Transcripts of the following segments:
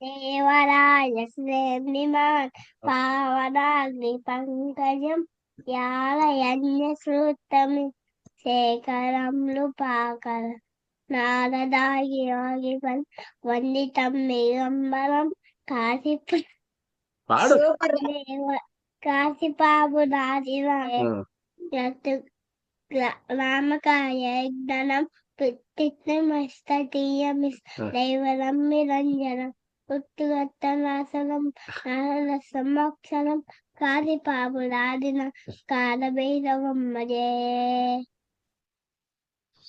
దేవరాజ శ్రేణిమాన్ పావనాగ్ని పంకజం యాలయన్య సూత్తమి శేఖరములు పాకర నారదాగి యోగిపన్ వందితం దిగంబరం కాశీపు పాడు. దేవ కాశీపాపు దాచిన రామకాయ యజ్ఞనం దైవరం నిరంజనం ఉత్తుగత్తనాశనం సమక్షరం కాశీపాపు దాదిన కాలభైరవమ్మజే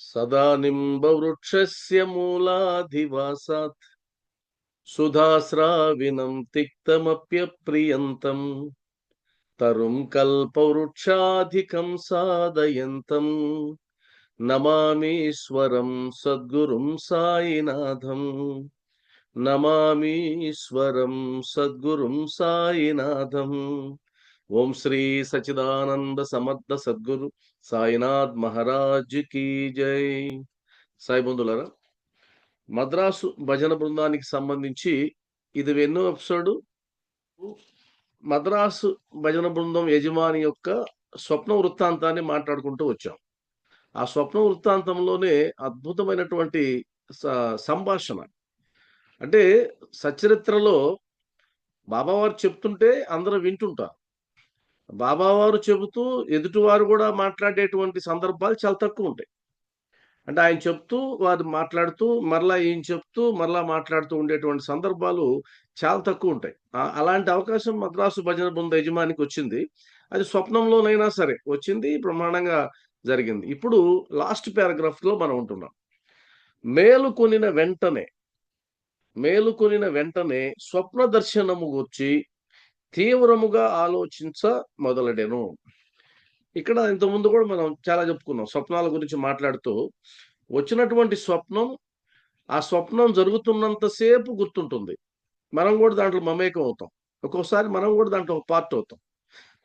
సదా నింబవృక్షస్య మూలాధివాసాత్ సుధాస్రావినం తిక్తమప్యప్రియంతం తరుం కల్పవృక్షాధికం సాదయంతం నమామీశ్వరం సద్గురుం సాయినాథం. నమామీశ్వరం సద్గురుం సాయినాథం. ఓం శ్రీ సచిదానంద సమర్థ సద్గురు సాయినాథ్ మహారాజ్ కీ జై. సాయి బంధువులారా, మద్రాసు భజన బృందానికి సంబంధించి ఇది ఎన్నో ఎపిసోడు. మద్రాసు భజన బృందం యజమాని యొక్క స్వప్న వృత్తాంతాన్ని మాట్లాడుకుంటూ వచ్చాం. ఆ స్వప్న వృత్తాంతంలోనే అద్భుతమైనటువంటి సంభాషణ. అంటే సచరిత్రలో బాబావారు చెప్తుంటే అందరూ వింటుంటారు. బాబావారు చెబుతూ ఎదుటివారు కూడా మాట్లాడేటువంటి సందర్భాలు చాలా తక్కువ ఉంటాయి. అంటే ఆయన చెప్తూ వారు మాట్లాడుతూ మరలా ఈయన చెప్తూ మరలా మాట్లాడుతూ ఉండేటువంటి సందర్భాలు చాలా తక్కువ ఉంటాయి. అలాంటి అవకాశం మద్రాసు భజన బృంద యజమానికి వచ్చింది. అది స్వప్నంలోనైనా సరే వచ్చింది, బ్రహ్మాండంగా జరిగింది. ఇప్పుడు లాస్ట్ పారాగ్రాఫ్ లో మనం ఉంటున్నాం. మేలుకొనిన వెంటనే స్వప్న దర్శనము గూర్చి తీవ్రముగా ఆలోచించ మొదలెడెను. ఇక్కడ ఇంతకుముందు కూడా మనం చాలా చెప్పుకున్నాం. స్వప్నాల గురించి మాట్లాడుతూ వచ్చినటువంటి స్వప్నం, ఆ స్వప్నం జరుగుతున్నంతసేపు గుర్తుంటుంది. మనం కూడా దాంట్లో మమేకం అవుతాం. ఒక్కోసారి మనం కూడా దాంట్లో ఒక పార్ట్ అవుతాం.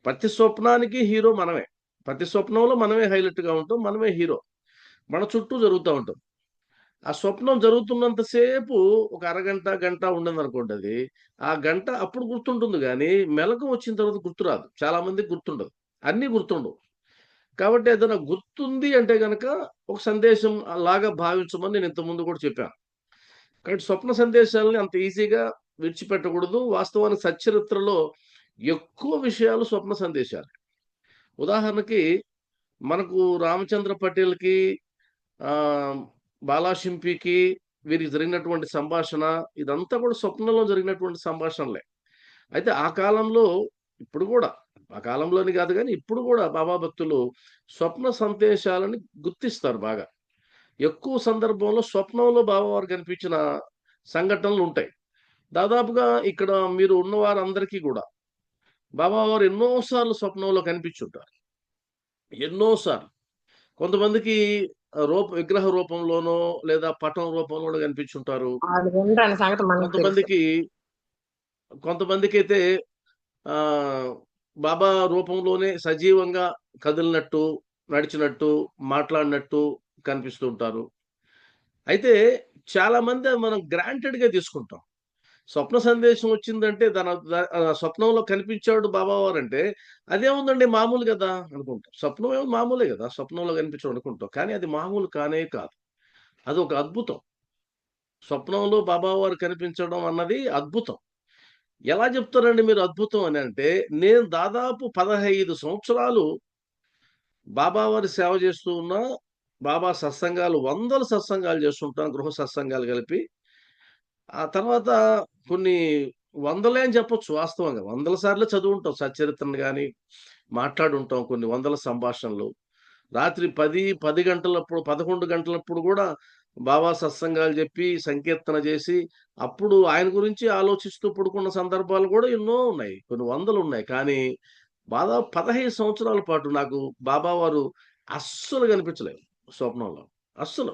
ప్రతి స్వప్నానికి హీరో మనమే. ప్రతి స్వప్నంలో మనమే హైలైట్ గా ఉంటాం, మనమే హీరో. మన చుట్టూ జరుగుతూ ఉంటాం. ఆ స్వప్నం జరుగుతున్నంతసేపు ఒక అరగంట గంట ఉండదు అనుకోండి. అది ఆ గంట అప్పుడు గుర్తుంటుంది, కానీ మెలకువ వచ్చిన తర్వాత గుర్తురాదు. చాలా మందికి గుర్తుండదు, అన్నీ గుర్తుండవు. కాబట్టి ఏదైనా గుర్తుంది అంటే గనక ఒక సందేశం లాగా భావించమని నేను ఇంతకుముందు కూడా చెప్పాను. కాబట్టి స్వప్న సందేశాలని అంత ఈజీగా విడిచిపెట్టకూడదు. వాస్తవానికి సచ్చరిత్రలో ఎక్కువ విషయాలు స్వప్న సందేశాలు. ఉదాహరణకి మనకు రామచంద్ర పటేల్కి, బాలాషింపికి, వీరికి జరిగినటువంటి సంభాషణ ఇదంతా కూడా స్వప్నంలో జరిగినటువంటి సంభాషణలే. అయితే ఆ కాలంలో, ఇప్పుడు కూడా, ఆ కాలంలోని కాదు కానీ ఇప్పుడు కూడా బాబా భక్తులు స్వప్న సందేశాలని గుర్తిస్తారు బాగా. ఎక్కువ సందర్భంలో స్వప్నంలో బాబావారు కనిపించిన సంఘటనలు ఉంటాయి. దాదాపుగా ఇక్కడ మీరు ఉన్న వారందరికీ కూడా బాబావారు ఎన్నోసార్లు స్వప్నంలో కనిపించుంటారు. ఎన్నోసార్లు. కొంతమందికి విగ్రహ రూపంలోనో లేదా పటం రూపంలో కనిపించుంటారు. కొంతమందికి అయితే బాబా రూపంలోనే సజీవంగా కదిలినట్టు, నడిచినట్టు, మాట్లాడినట్టు కనిపిస్తూ ఉంటారు. అయితే చాలా మంది మనం గ్రాంటెడ్ గా తీసుకుంటాం. స్వప్న సందేశం వచ్చిందంటే స్వప్నంలో కనిపించాడు బాబావారు అంటే అదేముందండి మామూలు కదా అనుకుంటాం. స్వప్నం ఏమో మామూలే కదా, స్వప్నంలో కనిపించడం అనుకుంటాం. కానీ అది మామూలు కానే కాదు. అది ఒక అద్భుతం. స్వప్నంలో బాబావారు కనిపించడం అన్నది అద్భుతం. ఎలా చెప్తారండి మీరు అద్భుతం అని అంటే, నేను దాదాపు 15 సంవత్సరాలు బాబావారి సేవ చేస్తూ ఉన్నా. బాబా సత్సంగాలు, వందల సత్సంగాలు చేస్తుంటాం, గృహ సత్సంగాలు కలిపి. ఆ తర్వాత కొన్ని వందలే అని చెప్పొచ్చు. వాస్తవంగా వందల సార్లు చదువుంటాం సచ్చరిత్రను గాని, మాట్లాడుంటాం కొన్ని వందల సంభాషణలు. రాత్రి 10 గంటలప్పుడు, 11 గంటలప్పుడు కూడా బాబా సత్సంగాలు చెప్పి, సంకీర్తన చేసి, అప్పుడు ఆయన గురించి ఆలోచిస్తూ పడుకున్న సందర్భాలు కూడా ఎన్నో ఉన్నాయి. కొన్ని వందలున్నాయి. కానీ దాదాపు 15 సంవత్సరాల పాటు నాకు బాబావారు అస్సలు కనిపించలేదు స్వప్నంలో. అస్సలు.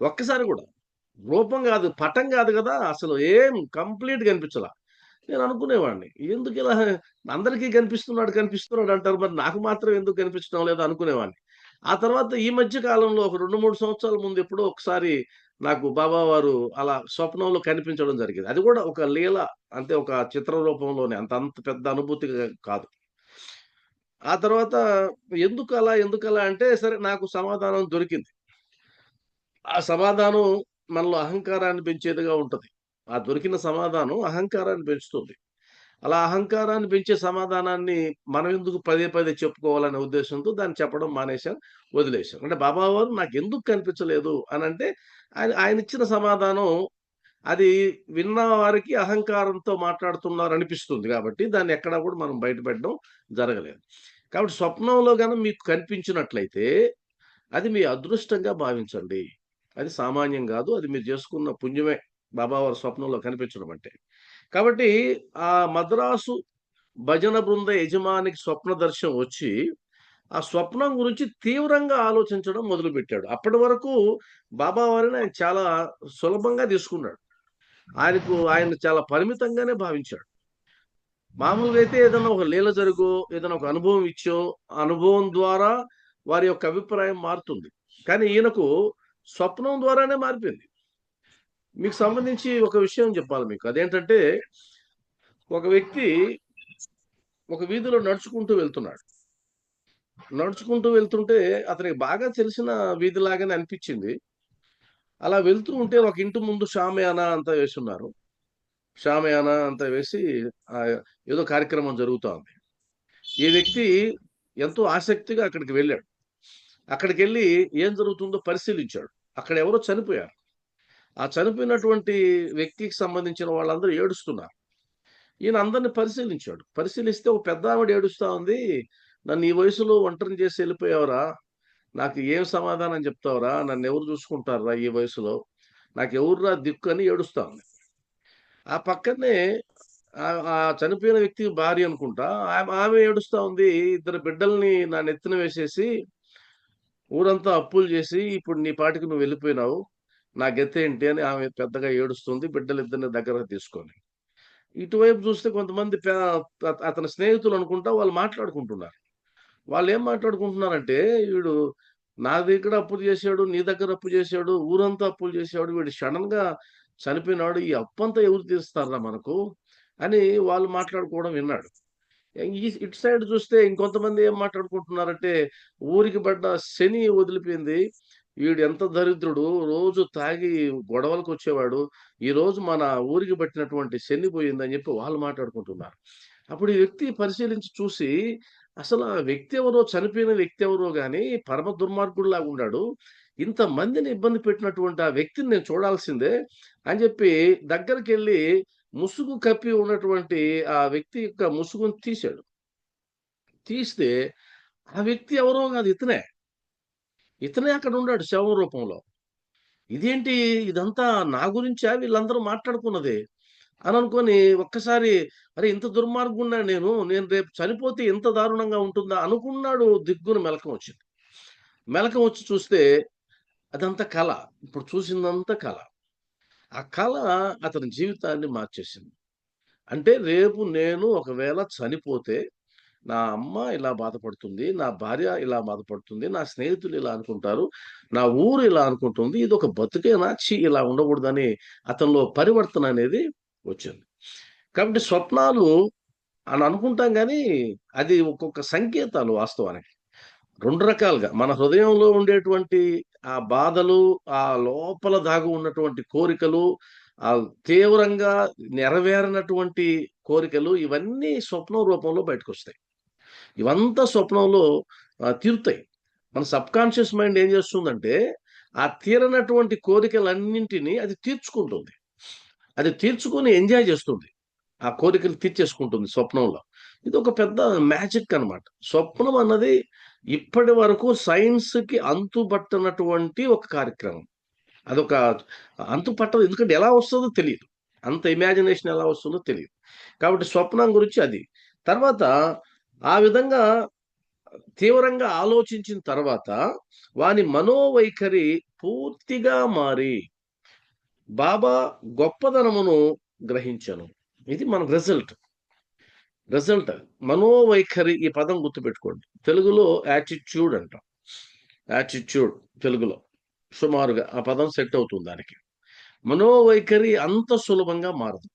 ఒక్కసారి కూడా. రూపం కాదు, పటం కాదు కదా! అసలు ఏం కంప్లీట్‌గా కనిపించలా. నేను అనుకునేవాడిని, ఎందుకిలా అందరికీ కనిపిస్తున్నాడు అంటారు. మరి నాకు మాత్రం ఎందుకు కనిపించడం లేదు అనుకునేవాడిని. ఆ తర్వాత ఈ మధ్య కాలంలో ఒక 2, 3 సంవత్సరాల ముందు ఎప్పుడో ఒకసారి నాకు బాబా వారు అలా స్వప్నంలో కనిపించడం జరిగింది. అది కూడా ఒక లీల, అంటే ఒక చిత్ర రూపంలోనే, అంత పెద్ద అనుభూతిగా కాదు. ఆ తర్వాత ఎందుకలా అంటే సరే నాకు సమాధానం దొరికింది. ఆ సమాధానం మనలో అహంకారాన్ని పెంచేదిగా ఉంటది. ఆ దొరికిన సమాధానం అహంకారాన్ని పెంచుతుంది. అలా అహంకారాన్ని పెంచే సమాధానాన్ని మనం ఎందుకు పదే పదే చెప్పుకోవాలనే ఉద్దేశంతో దాన్ని చెప్పడం మానేశాం, వదిలేశాం. అంటే బాబా వారు నాకెందుకు కనిపించలేదు అనంటే ఆయనిచ్చిన సమాధానం అది విన్న వారికి అహంకారంతో మాట్లాడుతున్నారనిపిస్తుంది గాబట్టి దాన్నెక్కడా గూడా మనం బయట పెట్టడం జరగలేదు. కాబట్టి స్వప్నంలో గాని మీకు కనిపించినట్లయితే అది మీ అదృష్టంగా భావించండి. అది సామాన్యం గాదు. అది మీరు జేసుకున్న పుణ్యమే బాబావారు స్వప్నంలో కనిపించడం అంటే. కాబట్టి ఆ మద్రాసు భజన బృంద యజమానికి స్వప్న దర్శనం వచ్చి, ఆ స్వప్నం గురించి తీవ్రంగా ఆలోచించడం మొదలుపెట్టాడు. అప్పటి వరకు బాబావారిని ఆయన చాలా సులభంగా తీసుకున్నాడు. ఆయన చాలా పరిమితంగానే భావించాడు. మామూలుగా అయితే ఏదన్నా ఒక లీల జరుగో, ఏదైనా ఒక అనుభవం ఇచ్చో, ఆ అనుభవం ద్వారా వారి యొక్క అభిప్రాయం మారుతుంది. కానీ ఈయనకు స్వప్నం ద్వారానే మారిపోయింది. మీకు సంబంధించి ఒక విషయం చెప్పాలి మీకు. అదేంటంటే, ఒక వ్యక్తి ఒక వీధిలో నడుచుకుంటూ వెళ్తున్నాడు. నడుచుకుంటూ వెళ్తుంటే అతనికి బాగా తెలిసిన వీధిలాగానే అనిపిచ్చింది. అలా వెళ్తూ ఉంటే ఒక ఇంటి ముందు షామియానా అంతా వేసున్నారు. షామియానా అంతా వేసి ఆహ్, ఏదో కార్యక్రమం జరుగుతా ఉంది. ఈ వ్యక్తి ఎంతో ఆసక్తిగా అక్కడికి వెళ్ళాడు. అక్కడికెళ్ళి ఏం జరుగుతుందో పరిశీలించాడు. అక్కడ ఎవరో చనిపోయారు. ఆ చనిపోయినటువంటి వ్యక్తికి సంబంధించిన వాళ్ళందరూ ఏడుస్తున్నారు. ఈయన అందరిని పరిశీలించాడు. పరిశీలిస్తే ఒక పెద్దావిడ ఏడుస్తా ఉంది. "నన్ను ఈ వయసులో ఒంటరిని చేసి ఎళ్ళిపోయావురా! నాకు ఏం సమాధానం చెప్తావురా? నన్నెవరు చూసుకుంటార్రా ఈ వయసులో? నాకెవర్రా దిక్కు" అని ఏడుస్తా ఉంది. ఆ పక్కనే ఆ చనిపోయిన వ్యక్తి భార్య అనుకుంటా. ఆమె ఏడుస్తా ఉంది. "ఇద్దరు బిడ్డల్ని నా నెత్తిన వేసేసి, ఊరంతా అప్పులు చేసి, ఇప్పుడు నీ పాటికి నువ్వు వెళ్ళిపోయినావు. నా గతేంటి" అని ఆమె పెద్దగా ఏడుస్తుంది. బిడ్డలిద్దరిని దగ్గరకు తీసుకొని. ఇటువైపు చూస్తే కొంతమంది అతని స్నేహితులు అనుకుంటా వాళ్ళు మాట్లాడుకుంటున్నారు. వాళ్ళేం మాట్లాడుకుంటున్నారంటే, "ఈడు నా దగ్గర అప్పు చేశాడు, నీ దగ్గర అప్పు చేశాడు, ఊరంతా అప్పులు చేశాడు. వీడు సడెన్‌గా చనిపోయినాడు. ఈ అప్పంతా ఎవరు తీరుస్తార్రా మనకు" అని వాళ్ళు మాట్లాడుకోవడం విన్నాడు. ఇటు సైడ్ చూస్తే ఇంకొంతమంది ఏం మాట్లాడుకుంటున్నారంటే, ఊరికి పడ్డ శని వదిలిపోయింది. వీడు ఎంత దరిద్రుడు. రోజు తాగి గొడవలకొచ్చేవాడు. ఈరోజు మన ఊరికి పట్టినటువంటి శని పోయిందని చెప్పి వాళ్ళు మాట్లాడుకుంటున్నారు. అప్పుడు ఈ వ్యక్తి పరిశీలించి చూసి, అసలు ఆ వ్యక్తి ఎవరో, చనిపోయిన వ్యక్తి ఎవరో గాని పరమ దుర్మార్గుడిలాగున్నాడు. ఇంతమందిని ఇబ్బంది పెట్టినటువంటి ఆ వ్యక్తిని నేను చూడాల్సిందే అని చెప్పి దగ్గరికెళ్ళి ముసుగు కప్పి ఉన్నటువంటి ఆ వ్యక్తి యొక్క ముసుగుని తీశాడు. తీస్తే ఆ వ్యక్తి ఎవరో కాదు, ఇతనే. ఇతనే అక్కడున్నాడు శవం రూపంలో. ఇదేంటి ఇదంతా నా గురించా వీళ్ళందరూ మాట్లాడుకున్నది అని అనుకోని ఒక్కసారి అరే! ఇంత దుర్మార్గుడినా నేను? నేను రేపు చనిపోతే ఇంత దారుణంగా ఉంటుందా? అనుకున్నాడు. దిగ్గున మెలకువ వచ్చింది. మెలకువ వచ్చి చూస్తే అదంతా కల. ఇప్పుడు చూసిందంతా కల. ఆ కల అతని జీవితాన్ని మార్చేసింది. అంటే రేపు నేను ఒకవేళ చనిపోతే, నా అమ్మ ఇలా బాధపడుతుంది, నా భార్య ఇలా బాధపడుతుంది, నా స్నేహితులు ఇలా అనుకుంటారు, నా ఊరు ఇలా అనుకుంటుంది. ఇదొక బతుకేనా? ఛీ! ఇలా ఉండకూడదని అతనిలో పరివర్తన అనేది వచ్చింది. కాబట్టి స్వప్నాలు అని అనుకుంటాం గానీ, అది ఒక్కొక్క సంకేతాలు వాస్తవానికి. 2 రకాలుగా మన హృదయంలో ఉండేటువంటి ఆ బాధలు, ఆ లోపల దాగి ఉన్నటువంటి కోరికలు, తీవ్రంగా నెరవేరనటువంటి కోరికలు ఇవన్నీ స్వప్నం రూపంలో బయటకొస్తాయి. ఇవంతా స్వప్నంలో తీరుతాయి. మన సబ్‌కాన్షియస్ మైండ్ ఏం చేస్తుందంటే, ఆ తీరనటువంటి కోరికలన్నింటిని అది తీర్చుకుంటుంది. అది తీర్చుకొని ఎంజాయ్ చేస్తుంది. ఆ కోరికలు తీర్చేసుకుంటుంది స్వప్నంలో. ఇదొక పెద్ద మ్యాజిక్ అన్నమాట. స్వప్నం అన్నది ఇప్పటి వరకు సైన్స్‌కి అంతుబట్టనటువంటి ఒక కార్యక్రమం. అదొక అంతు పట్టదు. ఎందుకంటే ఎలా వస్తదో తెలీదు. అంత ఇమాజినేషన్ ఎలా వస్తుందో తెలీదు. కాబట్టి స్వప్నం గురించి అది. తర్వాత ఆ విధంగా తీవ్రంగా ఆలోచించిన తర్వాత వాని మనోవైఖరి పూర్తిగా మారి బాబా గొప్పదనమును గ్రహించెను. ఇది మన రిజల్ట్. రిజల్ట్ మనోవైఖరి ఈ పదం గుర్తుపెట్టుకోండి. తెలుగులో యాటిట్యూడ్ అంటాం. యాటిట్యూడ్ తెలుగులో. సుమారుగా ఆ పదం సెట్ అవుతుంది దానికి. మనోవైఖరి అంత సులభంగా మారదు.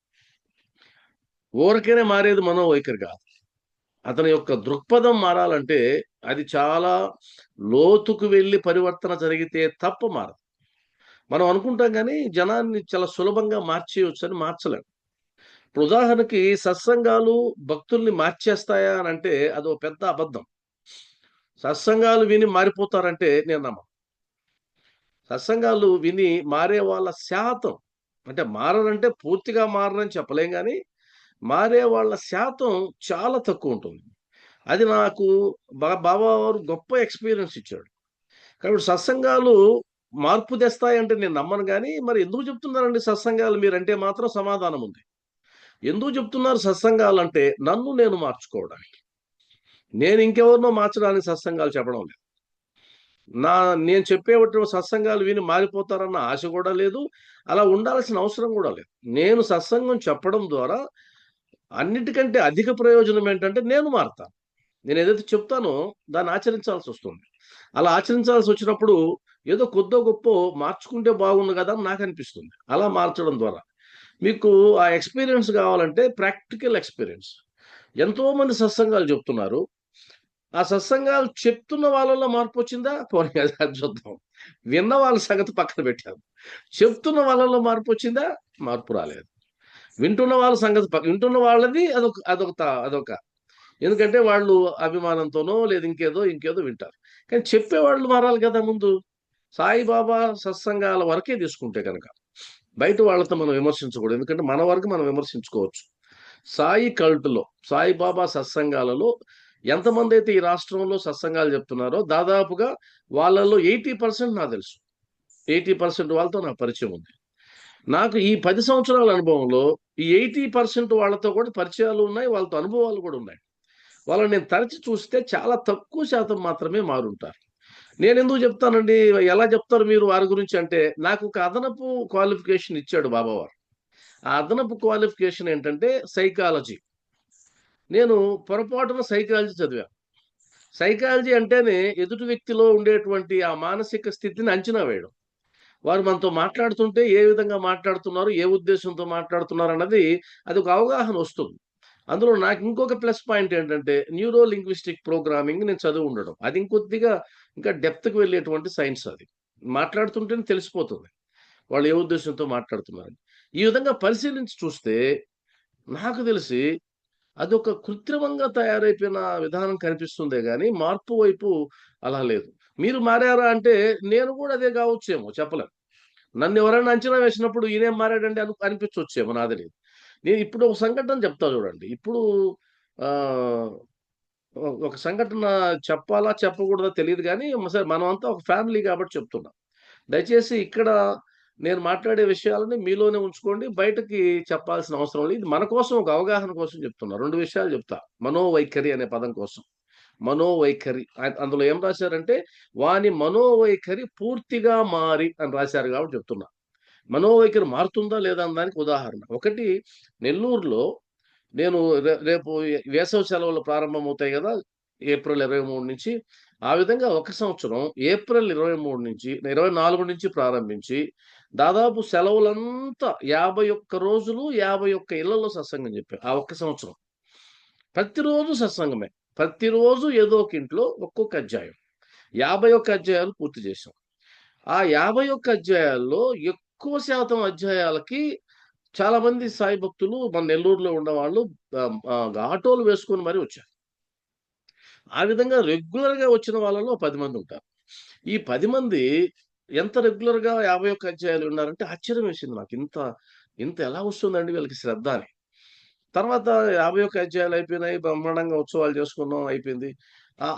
ఊరకనే మారేది మనోవైఖరి కాదు. అతని యొక్క దృక్పథం మారాలంటే అది చాలా లోతుకు వెళ్లి పరివర్తన జరిగితే తప్ప మారదు. మనం అనుకుంటాం గానీ జనాన్ని చాలా సులభంగా మార్చేయొచ్చని మార్చలేం. ఇప్పుడు ఉదాహరణకి సత్సంగాలు భక్తుల్ని మార్చేస్తాయా అనంటే అదో పెద్ద అబద్ధం. సత్సంగాలు విని మారిపోతారంటే నేను నమ్మను. సత్సంగాలు విని మారే వాళ్ళ శాతం, అంటే మారరంటే పూర్తిగా మారరని చెప్పలేం గానీ, మారే వాళ్ళ శాతం చాలా తక్కువుంటుంది. అది నాకు బాబావారు గొప్ప ఎక్స్‌పీరియన్స్ ఇచ్చాడు. కాబట్టి సత్సంగాలు మార్పు తెస్తాయంటే నేను నమ్మను గానీ, మరి ఎందుకు చెప్తున్నారండి సత్సంగాలు మీరంటే మాత్రం సమాధానం ఉంది. ఎందుకు చెప్తున్నారు సత్సంగాలంటే, నన్ను నేను మార్చుకోవడానికి. నేను ఇంకెవరినో మార్చడానికి సత్సంగాలు చెప్పడం లేదు. నా నేను చెప్పేటువంటి సత్సంగాలు విని మారిపోతారన్న ఆశ గూడా లేదు. అలా ఉండాల్సిన అవసరం గూడా లేదు. నేను సత్సంగం చెప్పడం ద్వారా అన్నిటికంటే అధిక ప్రయోజనం ఏంటంటే నేను మారతాను. నేనేదైతే చెప్తానో దాన్ని ఆచరించాల్సొస్తుంది. అలా ఆచరించాల్సొచ్చినప్పుడు ఏదో కొద్దో గొప్పో మార్చుకుంటే బాగుండు గదా! అని నాకనిపిస్తుంది. అలా మార్చడం ద్వారా. మీకు ఆ ఎక్స్‌పీరియన్స్ గావాలంటే ప్రాక్టికల్ ఎక్స్‌పీరియన్స్. ఎంతోమంది సత్సంగాలు జెప్తున్నారు. ఆ సత్సంగాలు చెప్తున్న వాళ్ళలో మార్పొచ్చిందా? పోనీ అది చూద్దాం. విన్న వాళ్ళ సంగతి పక్కన పెట్టాం. చెప్తున్న వాళ్ళలో మార్పొచ్చిందా? మార్పు రాలేదు. వింటున్న వాళ్ళ సంగతి వింటున్న వాళ్ళది అదొక ఎందుకంటే వాళ్ళు అభిమానంతోనో లేదు ఇంకేదో వింటారు. కానీ చెప్పేవాళ్ళు మారాలి కదా ముందు. సాయిబాబా సత్సంగాల వరకే తీసుకుంటే గనక. బయట వాళ్ళతో మనం విమర్శించకూడదు. ఎందుకంటే మన వరకు మనం విమర్శించుకోవచ్చు. సాయి కల్ట్‌లో, సాయిబాబా సత్సంగాలలో ఎంతమందైతే ఈ రాష్ట్రంలో సత్సంగాలు చెప్తున్నారో దాదాపుగా వాళ్ళలో 80% నాకు తెలుసు. 80% వాళ్ళతో నాకు పరిచయం ఉంది. నాకు ఈ 10 సంవత్సరాల అనుభవంలో ఈ 80% వాళ్ళతో కూడా పరిచయాలు ఉన్నాయి. వాళ్ళతో అనుభవాలు కూడా ఉన్నాయి. వాళ్ళని నేను తరచి చూస్తే చాలా తక్కువ శాతం మాత్రమే మారుంటారు. నేనెందుకు చెప్తానండి, ఎలా చెప్తారు మీరు వారి గురించి అంటే, నాకొక అదనపు క్వాలిఫికేషన్ ఇచ్చాడు బాబావారు. ఆ అదనపు క్వాలిఫికేషన్ ఏంటంటే సైకాలజీ. నేను పొరపాటున సైకాలజీ చదివాను. సైకాలజీ అంటేనే ఎదుటి వ్యక్తిలో ఉండేటువంటి ఆ మానసిక స్థితిని అంచనా వేయడం. వారు మనతో మాట్లాడుతుంటే ఏ విధంగా మాట్లాడుతున్నారు, ఏ ఉద్దేశ్యంతో మాట్లాడుతున్నారన్నది అదొక అవగాహనొస్తుంది. అందులో నాకు ఇంకొక ప్లస్ పాయింట్ ఏంటంటే, న్యూరో లింగ్విస్టిక్ ప్రోగ్రామింగ్ నేను చదివి ఉండడం. అది ఇంకొద్దిగా ఇంకా డెప్త్‌కి వెళ్ళేటువంటి సైన్స్ అది. మాట్లాడుతుంటేనే తెలిసిపోతుంది. వాళ్ళు ఏ ఉద్దేశ్యంతో మాట్లాడుతున్నారని. ఈ విధంగా పరిశీలించి చూస్తే నాకు తెలిసి అదొక కృత్రిమంగా తయారైపోయిన విధానం కనిపిస్తుందే గానీ, మార్పు వైపు అలా లేదు. మీరు మారారా అంటే, నేను గూడా అదే గావచ్చేమో చెప్పలేం. నన్నెవరైనా అంచనా వేసినప్పుడు ఈయనేం మారాడండి అనిపించొచ్చేమో నాకు తెలీదు. నేను ఇప్పుడు ఒక సంఘటన చెప్తా చూడండి. ఇప్పుడు ఆహ్, ఒక సంఘటన చెప్పాలా? చెప్పకూడదా తెలీదు గానీ, సరే మనమంతా ఒక ఫ్యామిలీ గాబట్టి చెప్తున్నా. దయచేసి ఇక్కడ నేను మాట్లాడే విషయాలని మీలోనే ఉంచుకోండి. బయటకి చెప్పాల్సిన అవసరం లేదు. ఇది మన కోసం ఒక అవగాహన కోసం చెప్తున్నా. 2 విషయాలు చెప్తా. మనోవైఖరి అనే పదం కోసం. మనోవైఖరి అందులో ఏం రాశారంటే, వాని మనోవైఖరి పూర్తిగా మారి అని రాశారు కాబట్టి చెప్తున్నా. మనోవైఖరి మారుతుందా లేదా అన్న దానికి ఉదాహరణ. ఒకటి నెల్లూరులో నేను రేపు వేసవి సెలవులు ప్రారంభమవుతాయి గదా! ఏప్రిల్ 23 నుంచి. ఆ విధంగా ఒక సంవత్సరం ఏప్రిల్ 23 నుంచి 24 నుంచి ప్రారంభించి దాదాపు సెలవులంతా 51 రోజులు 51 ఇళ్లలో సత్సంగం చెప్పా. ఆ ఒక్క సంవత్సరం. ప్రతిరోజు సత్సంగమే. ప్రతిరోజు ఏదో ఒక ఇంట్లో ఒక్కొక్క అధ్యాయం. 51 అధ్యాయాలు పూర్తి చేశాం. ఆ 51 అధ్యాయాల్లో ఎక్కువ శాతం అధ్యాయాలకి చాలామంది సాయి భక్తులు మన నెల్లూరులో ఉన్నవాళ్ళు ఆటోలు వేసుకొని మరి వచ్చారు. ఆ విధంగా రెగ్యులర్‌గా వచ్చిన వాళ్ళలో 10 మందుంటారు. ఈ 10 మంది ఎంత రెగ్యులర్‌గా 51 అధ్యాయాలు విన్నారంటే ఆశ్చర్యం వేసింది నాకు. ఇంత ఎలా వస్తుందండి వీళ్ళకి శ్రద్ధ అని. తర్వాత 51 అధ్యాయాలు అయిపోయినాయి. బ్రహ్మాండంగా ఉత్సవాలు చేసుకున్నాం అయిపోయింది.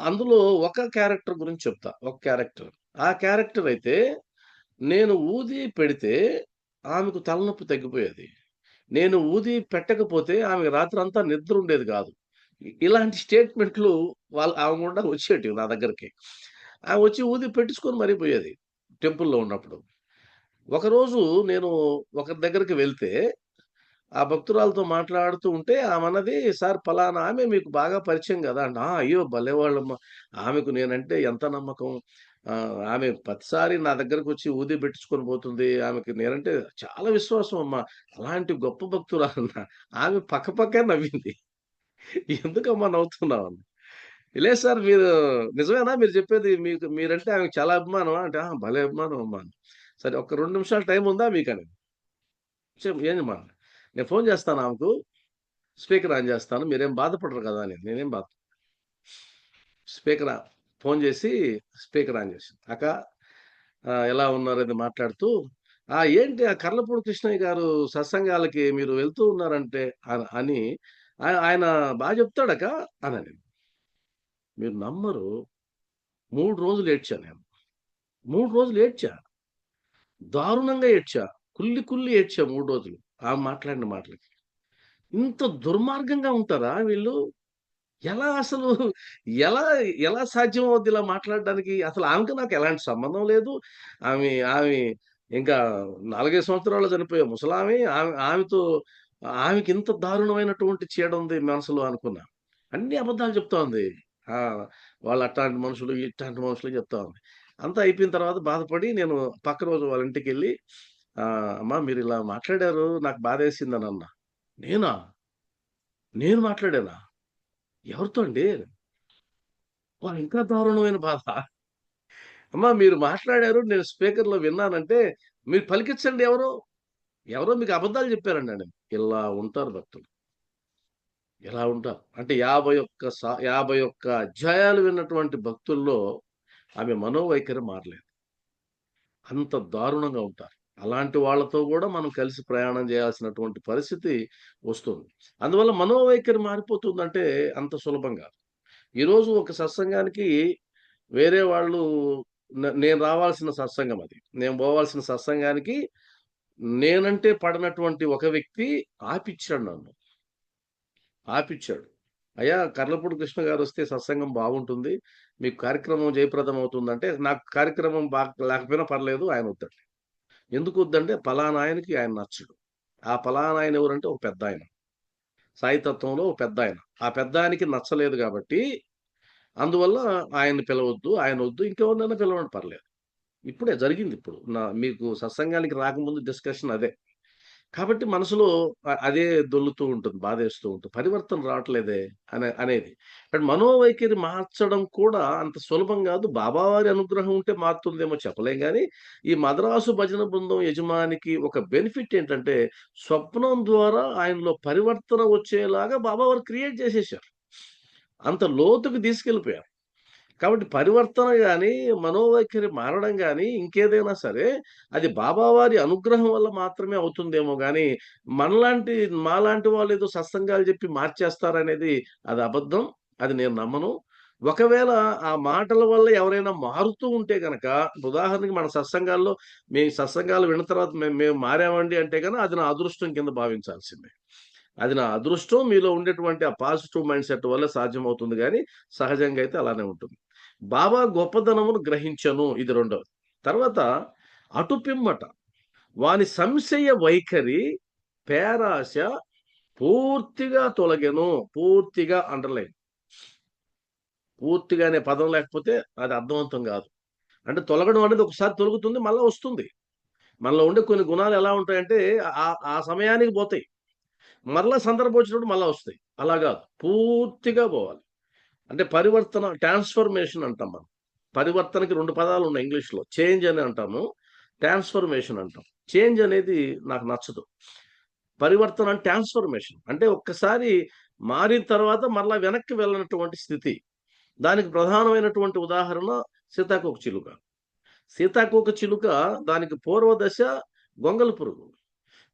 అందులో ఒక క్యారెక్టర్ గురించి చెప్తా. ఒక క్యారెక్టర్. ఆ క్యారెక్టర్ అయితే నేను ఊది పెడితే ఆమెకు తలనొప్పి తగ్గిపోయేది. నేను ఊది పెట్టకపోతే ఆమెకు రాత్రంతా నిద్ర ఉండేది గాదు. ఇలాంటి స్టేట్‌మెంట్‌లు ఆమె గుండా వచ్చేటివి నా దగ్గరికి. ఆమె వచ్చి ఊది పెట్టించుకొని మరీ పోయేది. టెంపుల్‌లో ఉన్నప్పుడు. ఒకరోజు నేను ఒకరి దగ్గరికి వెళ్తే, ఆ భక్తురాలతో మాట్లాడుతూ ఉంటే ఆమన్నది, "సార్ పలానా ఆమె మీకు బాగా పరిచయం గదా!" అంటే, "ఆ! అయ్యో! భలేవాళ్ళమ్మ. ఆమెకు నేనంటే ఎంత నమ్మకం. ఆమె ప్రతిసారి నా దగ్గరకొచ్చి ఊది పెట్టించుకొని పోతుంది. ఆమెకి నేనంటే చాలా విశ్వాసం అమ్మా. అలాంటి గొప్ప భక్తురాలు. ఆమె పక్కపక్కే నవ్వింది. ఎందుకమ్మా నవ్వుతున్నావు అంది. లేదు సార్ మీరు నిజమేనా మీరు చెప్పేది? మీరంటే ఆమెకు చాలా అభిమానమా? అంటే, "ఆ! భలే అభిమానం అమ్మా" అని. సరే ఒక్క 2 నిమిషాలు టైం ఉందా మీకని? ఏందమ్మా? నేను ఫోన్ చేస్తాను ఆమెకు. స్పీకర్ ఆన్ చేస్తాను. మీరేం బాధపడరు కదా! అని. నేనేం బాధ స్పీకర్ ఫోన్ చేసి స్పీకర్ ఆన్ చేశాను. "అక్క ఎలా ఉన్నారు?" అని మాట్లాడుతూ, ఏంటి ఆ కర్లపూడి కృష్ణయ్య గారు సత్సంగాలకి మీరు వెళ్తూ ఉన్నారంటే" అని ఆయన బా చెప్తాడక్క అనని. మీరు నమ్మరు 3 రోజులు ఏడ్చా నేను. 3 రోజులు ఏడ్చా. దారుణంగా ఏడ్చా. కుళ్ళి కుళ్ళి ఏడ్చా 3 రోజులు. ఆమె మాట్లాడిన మాటలకి. ఇంత దుర్మార్గంగా ఉంటారా వీళ్ళు? ఎలా అసలు ఎలా ఎలా సాధ్యమవుద్ది ఇలా మాట్లాడడానికి? అసలు ఆమెకి నాకు ఎలాంటి సంబంధం లేదు. ఆమె ఆమె ఇంకా 4, 5 సంవత్సరాల్లో చనిపోయే ముసలామె. ఆమెతో ఆమెకింత దారుణమైనటువంటి చీడుంది మనసులో అనుకున్నా. అన్ని అబద్ధాలు చెప్తా ఉంది. ఆ! వాళ్ళు అట్టాంటి మనుషులు, ఇట్టాంటి మనుషులు చెప్తా ఉంది. అంతా అయిపోయిన తర్వాత బాధపడి నేను పక్క రోజు వాళ్ళ ఇంటికెళ్ళి "అమ్మా మీరిలా మాట్లాడారు నాకు బాధేసిందనన్నా." "నేనా? నేను మాట్లాడానా? ఎవరితో అండి?" ఇంకా దారుణమైన బాధ. అమ్మా మీరు మాట్లాడారు. నేను స్పీకర్‌లో విన్నానంటే, మీరు పలికిచ్చండి ఎవరో. ఎవరో మీకు అబద్ధాలు చెప్పారన్నాను. ఇలా ఉంటారు భక్తులు. ఇలా ఉంటారు. అంటే 51 అధ్యాయాలు విన్నటువంటి భక్తుల్లో ఆమె మనోవైఖరి మారలేదు. అంత దారుణంగా ఉంటారు. అలాంటి వాళ్ళతో గూడా మనం కలిసి ప్రయాణం చేయాల్సినటువంటి పరిస్థితి వస్తుంది. అందువల్ల మనోవైఖరి మారిపోతుందంటే అంత సులభం గాదు. ఈరోజు ఒక సత్సంగానికి వేరే వాళ్ళు నేను రావాల్సిన సత్సంగం అది. నేను పోవాల్సిన సత్సంగానికి నేనంటే పడనటువంటి ఒక వ్యక్తి ఆపిచ్చాడు నన్ను. ఆపిచ్చాడు. "అయ్యా! కర్లపూడి కృష్ణ గారొస్తే సత్సంగం బాగుంటుంది. మీకు కార్యక్రమం జయప్రదం అవుతుందంటే" నాకు కార్యక్రమం లేకపోయినా పర్లేదు ఆయనొద్దండి. ఎందుకొద్దంటే పలానా ఆయనకి ఆయన నచ్చడు. ఆ పలానా ఆయన ఎవరంటే ఒక పెద్దాయన. సాయి తత్వంలో ఒక పెద్దాయన. ఆ పెద్దాయనకి నచ్చలేదు గాబట్టి అందువల్ల ఆయన్ని పిలవొద్దు. ఆయనొద్దు. ఇంకెవరినైనా పిలవండి పర్లేదు. ఇప్పుడే జరిగిందిప్పుడు. మీకు సత్సంగానికి రాకముందు డిస్కషన్ అదే. కాబట్టి మనసులో అదే దొల్లుతూ ఉంటుంది. బాధేస్తూ ఉంటుంది. పరివర్తన రావట్లేదే అనేది. బట్ మనోవైఖరి మార్చడం కూడా అంత సులభం గాదు. బాబావారి అనుగ్రహం ఉంటే మారుతుందేమో చెప్పలేం గానీ, ఈ మద్రాసు భజన బృందం యజమానికి ఒక బెనిఫిట్ ఏంటంటే, స్వప్నం ద్వారా ఆయనలో పరివర్తన వచ్చేలాగా బాబావారు క్రియేట్ చేసేశారు. అంత లోతుకి తీసుకెళ్ళిపోయారు. కాబట్టి పరివర్తన గాని, మనోవైఖరి మారడం గాని, ఇంకేదైనా సరే అది బాబావారి అనుగ్రహం వల్ల మాత్రమే అవుతుందేమో గాని, మాలాంటి వాళ్ళేదో సత్సంగాలు జెప్పి మార్చేస్తారనేది అది అబద్ధం. అది నేను నమ్మను. ఒకవేళ ఆ మాటల వల్ల ఎవరైనా మారుతూ ఉంటే గనక, ఉదాహరణకి మన సత్సంగాల్లో మీ సత్సంగాలు విన్న తర్వాత మేము మారామండి అంటే గన అది నా అదృష్టం కింద భావించాల్సిందే. అది నా అదృష్టం. మీలో ఉండేటువంటి ఆ పాజిటివ్ మైండ్‌సెట్ వల్ల సాధ్యమవుతుంది గానీ, సహజంగా అయితే అలానే ఉంటుంది. బాబా గొప్పదనమును గ్రహించెను. ఇది రెండోది. తర్వాత అటు పిమ్మట వాని సంశయ వైఖరి, పేరాశ పూర్తిగా తొలగెను. పూర్తిగా అండర్‌లైన్. పూర్తిగా అనే పదం లేకపోతే అది అర్థవంతం గాదు. అంటే తొలగడం అనేది ఒకసారి తొలగుతుంది. మళ్ళా వస్తుంది. మనలో ఉండే కొన్ని గుణాలు ఎలా ఉంటాయంటే ఆ సమయానికి పోతాయి. మరలా సందర్భం వచ్చినప్పుడు మళ్ళా వస్తాయి. అలా గాదు. పూర్తిగా పోవాలి. అంటే పరివర్తన ట్రాన్స్‌ఫర్మేషన్ అంటాం మనం. పరివర్తనకి 2 పదాలున్నాయి ఇంగ్లీష్‌లో. చేంజ్ అని అంటాము. ట్రాన్స్‌ఫర్మేషన్ అంటాం. చేంజ్ అనేది నాకు నచ్చదు. పరివర్తన అంటే ట్రాన్స్‌ఫర్మేషన్. అంటే ఒక్కసారి మారిన తర్వాత మరలా వెనక్కి వెళ్ళనటువంటి స్థితి. దానికి ప్రధానమైనటువంటి ఉదాహరణ సీతాకోకచిలుక. సీతాకోకచిలుక దానికి పూర్వ దశ గొంగళి పురుగు.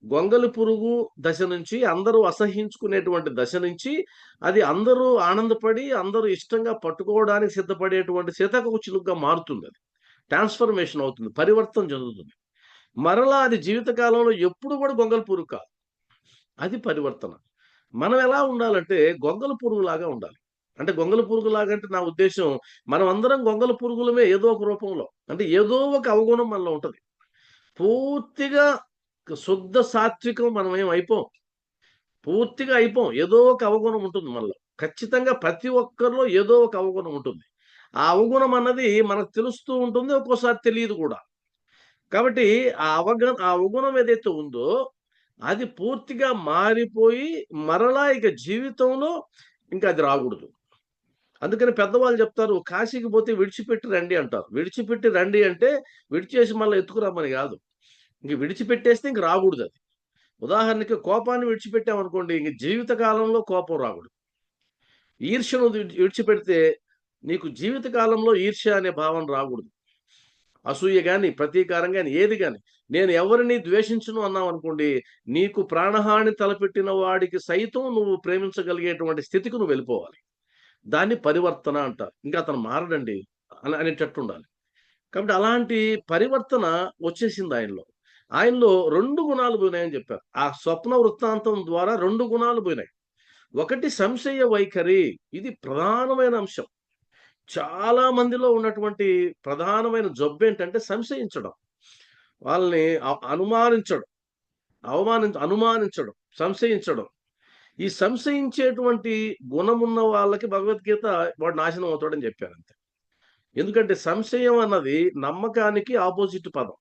గొంగళి పురుగు దశ నుంచి అందరూ అసహ్యించుకునేటువంటి దశ నుంచి అది అందరూ ఆనందపడి, అందరూ ఇష్టంగా పట్టుకోవడానికి సిద్ధపడేటువంటి సీతాకోకచిలుకగా మారుతుందది. ట్రాన్స్‌ఫర్మేషన్ అవుతుంది. పరివర్తన చెందుతుంది. మరలా అది జీవిత కాలంలో ఎప్పుడు గూడా గొంగళి పురుగు కాదు. అది పరివర్తన. మనం ఎలా ఉండాలంటే గొంగళి పురుగులాగా ఉండాలి. అంటే గొంగళి పురుగులాగా అంటే నా ఉద్దేశ్యం మనమందరం గొంగళి పురుగులమే ఏదో ఒక రూపంలో. అంటే ఏదో ఒక అవగుణం మనలో ఉంటది. పూర్తిగా శుద్ధ సాత్వికం మనమేం అయిపోం. పూర్తిగా అయిపోం. ఏదో ఒక అవగుణం ఉంటుంది మనలో. ఖచ్చితంగా ప్రతి ఒక్కరిలో ఏదో ఒక అవగుణం ఉంటుంది. ఆ అవగుణం అన్నది మనకు తెలుస్తూ ఉంటుంది, ఒక్కోసారి తెలియదు కూడా. కాబట్టి ఆ అవగుణం ఏదైతే ఉందో అది పూర్తిగా మారిపోయి మరలా ఇక జీవితంలో ఇంకా అది రాకూడదు. అందుకని పెద్దవాళ్ళు చెప్తారు, కాశీకి పోతే విడిచిపెట్టి రండి అంటారు. విడిచిపెట్టి రండి అంటే విడిచేసి మళ్ళీ ఎత్తుకురమ్మని కాదు. ఇంక విడిచిపెట్టేస్తే ఇంక రాకూడదు అది. ఉదాహరణకి కోపాన్ని విడిచిపెట్టామనుకోండి, ఇంక జీవిత కాలంలో కోపం రాకూడదు. ఈర్ష్యను విడిచిపెడితే నీకు జీవిత కాలంలో ఈర్ష్య అనే భావన రాకూడదు. అసూయ గాని, ప్రతీకారం గాని, ఏది గాని. నేను ఎవరిని ద్వేషించను అన్నావు అనుకోండి, నీకు ప్రాణహాని తలపెట్టిన వాడికి సైతం నువ్వు ప్రేమించగలిగేటువంటి స్థితికి నువ్వు వెళ్ళిపోవాలి. దాన్ని పరివర్తన అంటారు. ఇంకా అతను మారడండి అనేటట్టు ఉండాలి. కాబట్టి అలాంటి పరివర్తన వచ్చేసింది ఆయనలో. ఆయనలో 2 గుణాలు పోయినాయని చెప్పారు. ఆ స్వప్న వృత్తాంతం ద్వారా 2 గుణాలు పోయినాయి. ఒకటి సంశయ వైఖరి. ఇది ప్రధానమైన అంశం. చాలా మందిలో ఉన్నటువంటి ప్రధానమైన జబ్బేంటంటే సంశయించడం. వాళ్ళని అనుమానించడం, అనుమానించడం, సంశయించడం. ఈ సంశయించేటువంటి గుణమున్న వాళ్ళకి భగవద్గీత వాడు నాశనం అవుతాడని చెప్పారు అంతే. ఎందుకంటే సంశయం అన్నది నమ్మకానికి ఆపోజిట్ పదం.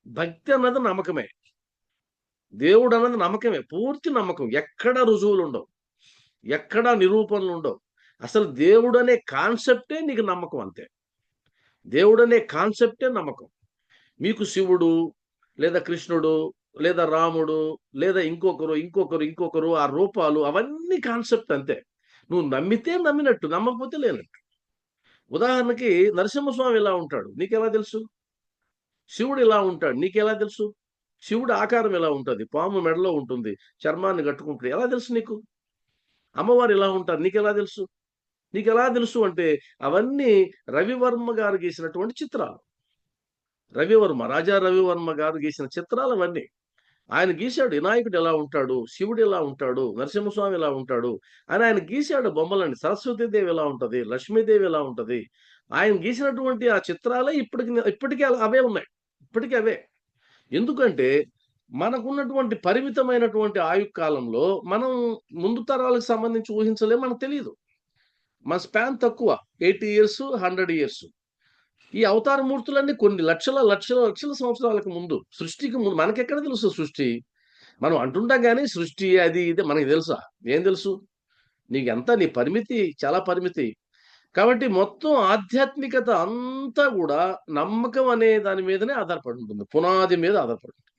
భక్తి అన్నది నమ్మకమే. దేవుడు అన్నది నమ్మకమే. పూర్తి నమ్మకం. ఎక్కడ రుజువులు ఉండవు. ఎక్కడ నిరూపణలు ఉండవు. అసలు దేవుడు అనే కాన్సెప్టే నీకు నమ్మకం అంతే. దేవుడు అనే కాన్సెప్టే నమ్మకం. మీకు శివుడు లేదా కృష్ణుడు లేదా రాముడు లేదా ఇంకొకరు ఆ రూపాలు అవన్నీ కాన్సెప్ట్ అంతే. నువ్వు నమ్మితే నమ్మినట్టు, నమ్మకపోతే లేనట్టు. ఉదాహరణకి నరసింహస్వామి ఇలా ఉంటాడు, నీకెలా తెలుసు? శివుడు ఇలా ఉంటాడు, నీకెలా తెలుసు? శివుడు ఆకారం ఎలా ఉంటుంది? పాము మెడలో ఉంటుంది, చర్మాన్ని కట్టుకుంటుంది, ఎలా తెలుసు నీకు? అమ్మవారు ఇలా ఉంటారు, నీకెలా తెలుసు? నీకెలా తెలుసు అంటే అవన్నీ రవివర్మ గారు గీసినటువంటి చిత్రాలు. రాజా రవివర్మ గారు గీసిన చిత్రాలు అవన్నీ. ఆయన గీశాడు వినాయకుడు ఎలా ఉంటాడు, శివుడు ఎలా ఉంటాడు, నరసింహస్వామి ఎలా ఉంటాడు అని ఆయన గీశాడు బొమ్మలని. సరస్వతీదేవి ఎలా ఉంటది, లక్ష్మీదేవి ఎలా ఉంటది, ఆయన గీసినటువంటి ఆ చిత్రాలే ఇప్పటికీ అవే ఉన్నాయి. ఇప్పటికీ అవే. ఎందుకంటే మనకున్నటువంటి పరిమితమైనటువంటి ఆయుకాలంలో మనం ముందు తరాలకు సంబంధించి ఊహించలేము, మనకు తెలియదు. మన స్పాన్ తక్కువ, 80 ఇయర్స్, 100 ఇయర్స్. ఈ అవతార మూర్తులన్నీ కొన్ని లక్షల లక్షల లక్షల సంవత్సరాలకు ముందు, సృష్టికి ముందు. మనకెక్కడ తెలుసు సృష్టి? మనం అంటుంటాం కానీ సృష్టి అది ఇది మనకి తెలుసా? ఏం తెలుసు? నీకెంత నీ పరిమితి చాలా పరిమితి. కాబట్టి మొత్తం ఆధ్యాత్మికత అంతా కూడా నమ్మకం అనే దాని మీదనే ఆధారపడి ఉంటుంది, పునాది మీద ఆధారపడి ఉంటుంది.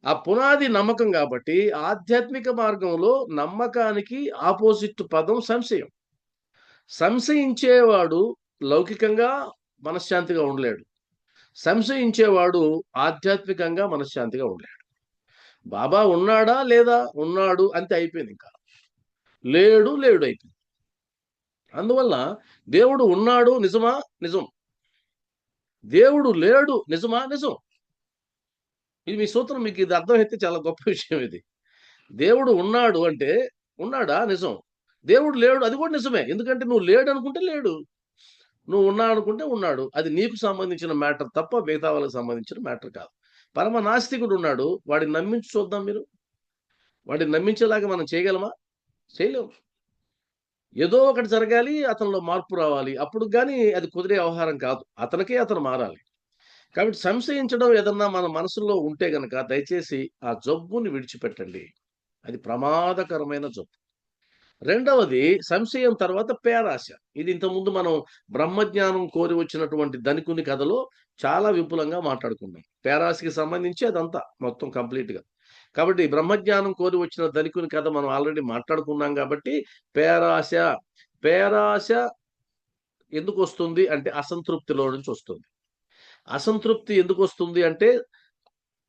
ఆ పునాది నమ్మకం కాబట్టి ఆధ్యాత్మిక మార్గంలో నమ్మకానికి ఆపోజిట్ పదం సంశయం. సంశయించేవాడు లౌకికంగా మనశ్శాంతిగా ఉండలేడు. సంశయించేవాడు ఆధ్యాత్మికంగా మనశ్శాంతిగా ఉండలేడు. బాబా ఉన్నాడా లేదా? ఉన్నాడు అంతే, అయిపోయింది. ఇంకా లేడు అయిపోయింది. అందువల్ల దేవుడు ఉన్నాడు నిజమా? నిజం. దేవుడు లేడు నిజమా? నిజం. ఇది మీ సూత్రం, మీకు ఇది అర్థమైతే చాలా గొప్ప విషయం ఇది. దేవుడు ఉన్నాడు అంటే ఉన్నాడా? నిజం. దేవుడు లేడు, అది కూడా నిజమే. ఎందుకంటే నువ్వు లేడు అనుకుంటే లేడు, నువ్వు ఉన్నా అనుకుంటే ఉన్నాడు. అది నీకు సంబంధించిన మ్యాటర్ తప్ప మిగతా వాళ్ళకి సంబంధించిన మ్యాటర్ కాదు. పరమ నాస్తికుడు ఉన్నాడు, వాడిని నమ్మించి చూద్దాం. మీరు వాడిని నమ్మించేలాగా మనం చేయగలమా? చేయలేము. ఏదో ఒకటి జరగాలి, అతనిలో మార్పు రావాలి, అప్పుడు కానీ అది కుదిరే వ్యవహారం కాదు. అతను మారాలి. కాబట్టి సంశయించడం ఏదన్నా మన మనసులో ఉంటే గనక దయచేసి ఆ జబ్బుని విడిచిపెట్టండి. అది ప్రమాదకరమైన జబ్బు. రెండవది సంశయం తర్వాత పేరాశ. ఇది ఇంతకుముందు మనం బ్రహ్మజ్ఞానం కోరి వచ్చినటువంటి ధనికుని కథలో చాలా విపులంగా మాట్లాడుకున్నాం. పేరాశకి సంబంధించి అదంతా మొత్తం కంప్లీట్గా. కాబట్టి బ్రహ్మజ్ఞానం కోరి వచ్చిన ధనికుని కథ మనం ఆల్రెడీ మాట్లాడుకున్నాం. కాబట్టి పేరాశ ఎందుకు వస్తుంది అంటే అసంతృప్తిలో నుంచి వస్తుంది. అసంతృప్తి ఎందుకు వస్తుంది అంటే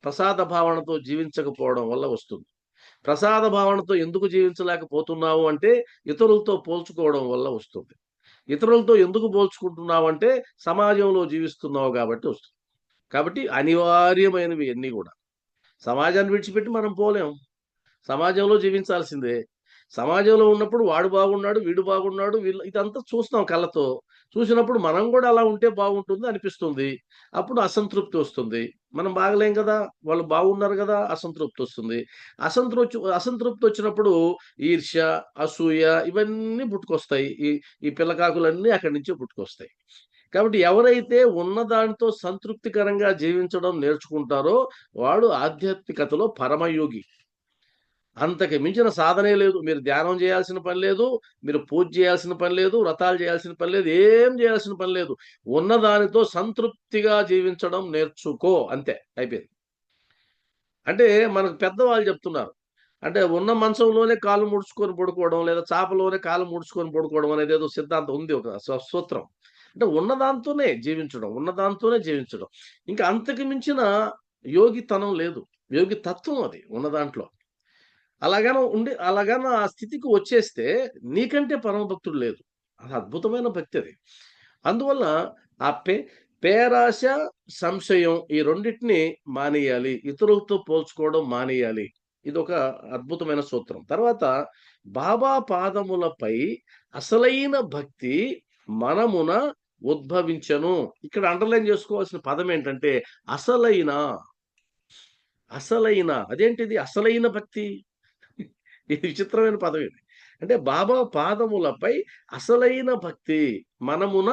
ప్రసాద భావనతో జీవించకపోవడం వల్ల వస్తుంది. ప్రసాద భావనతో ఎందుకు జీవించలేకపోతున్నావు అంటే ఇతరులతో పోల్చుకోవడం వల్ల వస్తుంది. ఇతరులతో ఎందుకు పోల్చుకుంటున్నావు అంటే సమాజంలో జీవిస్తున్నావు కాబట్టి వస్తుంది. కాబట్టి అనివార్యమైనవి అన్నీ కూడా. సమాజాన్ని విడిచిపెట్టి మనం పోలేం, సమాజంలో జీవించాల్సిందే. సమాజంలో ఉన్నప్పుడు వాడు బాగున్నాడు, వీడు బాగున్నాడు, వీళ్ళు ఇదంతా చూస్తాం కళ్ళతో. చూసినప్పుడు మనం కూడా అలా ఉంటే బాగుంటుంది అనిపిస్తుంది. అప్పుడు అసంతృప్తి వస్తుంది. మనం బాగలేం కదా! వాళ్ళు బాగున్నారు కదా! అసంతృప్తి వస్తుంది. అసంతృప్తి వచ్చినప్పుడు ఈర్ష్య, అసూయ ఇవన్నీ పుట్టుకొస్తాయి. ఈ ఈ పిల్లకాకులన్నీ అక్కడి నుంచే పుట్టుకొస్తాయి. కాబట్టి ఎవరైతే ఉన్నదానితో సంతృప్తికరంగా జీవించడం నేర్చుకుంటారో వాడు ఆధ్యాత్మికతలో పరమయోగి. అంతకు మించిన సాధనే లేదు. మీరు ధ్యానం చేయాల్సిన పని లేదు. మీరు పూజ చేయాల్సిన పని లేదు. వ్రతాలు చేయాల్సిన పని లేదు. ఏం చేయాల్సిన పని లేదు. ఉన్నదానితో సంతృప్తిగా జీవించడం నేర్చుకో అంతే. అయిపోయింది. అంటే మనకు పెద్దవాళ్ళు చెప్తున్నారు. అంటే ఉన్న మంచంలోనే కాళ్ళు ముడుచుకొని పడుకోవడం, లేదా చాపలోనే కాళ్ళు ముడుచుకొని పడుకోవడం అనేదేదో సిద్ధాంతం ఉంది. ఒక సూత్రం. అంటే ఉన్నదాంతోనే జీవించడం. ఉన్నదాంతోనే జీవించడం. ఇంకా అంతకు మించిన యోగితనం లేదు. యోగి తత్వం అది ఉన్న దాంట్లో. అలాగాన ఆ స్థితికి వచ్చేస్తే నీకంటే పరమభక్తుడు లేదు. అది అద్భుతమైన భక్తి అది. అందువల్ల ఆ పేరాశ, సంశయం ఈ రెండిటిని మానేయాలి. ఇతరులతో పోల్చుకోవడం మానేయాలి. ఇదొక అద్భుతమైన సూత్రం. తర్వాత బాబా పాదములపై అసలైన భక్తి మనమున ఉద్భవించెను. ఇక్కడ అండర్‌లైన్ చేసుకోవాల్సిన పదం ఏంటంటే అసలైన. అసలైన అదేంటిది అసలైన భక్తి? ఇది విచిత్రమైన పదం ఇది. అంటే బాబా పాదములపై అసలైన భక్తి మనమున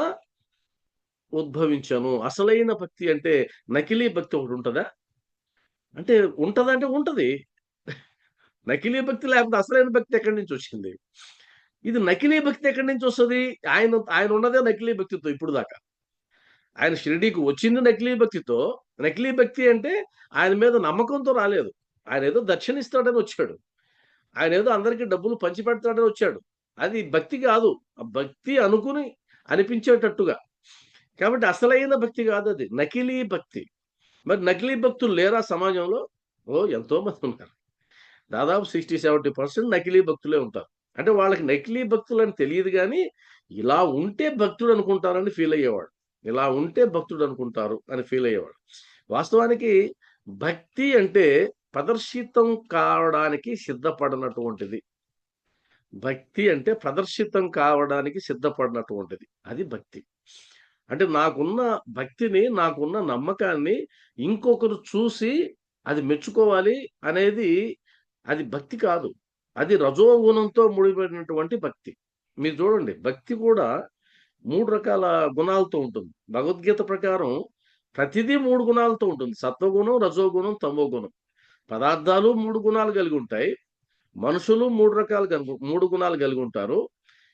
ఉద్భవించెను. అసలైన భక్తి అంటే నకిలీ భక్తి ఒకటుంటదా? అంటే ఉంటదంటే ఉంటది. నకిలీ భక్తి లేకపోతే అసలైన భక్తి ఎక్కడి నుంచొచ్చింది? ఇది నకిలీ భక్తి ఎక్కడి నుంచొస్తది? ఆయన ఉన్నదే నకిలీ భక్తితో ఇప్పుడు దాకా. ఆయన షిరిడీకి వచ్చింది నకిలీ భక్తితో. నకిలీ భక్తి అంటే ఆయన మీద నమ్మకంతో రాలేదు. ఆయనేదో దక్షిణిస్తాడని వచ్చాడు. ఆయనేదో అందరికి డబ్బులు పంచిపెడతాడని వచ్చాడు. అది భక్తి గాదు. ఆ భక్తి అనుకుని అనిపించేటట్టుగా. కాబట్టి అసలైన భక్తి గాదది. నకిలీ భక్తి. మరి నకిలీ భక్తులు లేరా సమాజంలో? ఎంతో మంది ఉన్నారు. దాదాపు 60, 70% నకిలీ భక్తులే ఉంటారు. అంటే వాళ్ళకి నకిలీ భక్తులని తెలీదు గానీ, ఇలా ఉంటే భక్తుడనుకుంటారని ఫీలయ్యేవాడు. ఇలా ఉంటే భక్తుడనుకుంటారు అని ఫీలయ్యేవాడు. వాస్తవానికి భక్తి అంటే ప్రదర్శితం కావడానికి సిద్ధపడనటువంటిది. భక్తి అంటే ప్రదర్శితం కావడానికి సిద్ధపడినటువంటిది. అది భక్తి. అంటే నాకున్న భక్తిని, నాకున్న నమ్మకాన్ని ఇంకొకరు చూసి అది మెచ్చుకోవాలి అనేది అది భక్తి కాదు. అది రజోగుణంతో ముడిపడినటువంటి భక్తి. మీరు చూడండి భక్తి కూడా 3 రకాల గుణాలతో ఉంటుంది. భగవద్గీత ప్రకారం ప్రతిదీ 3 గుణాలతో ఉంటుంది. సత్వగుణం, రజోగుణం, తమోగుణం. పదార్థాలు 3 గుణాలు కలిగి ఉంటాయి. మనుషులు 3 గుణాలు కలిగి ఉంటారు.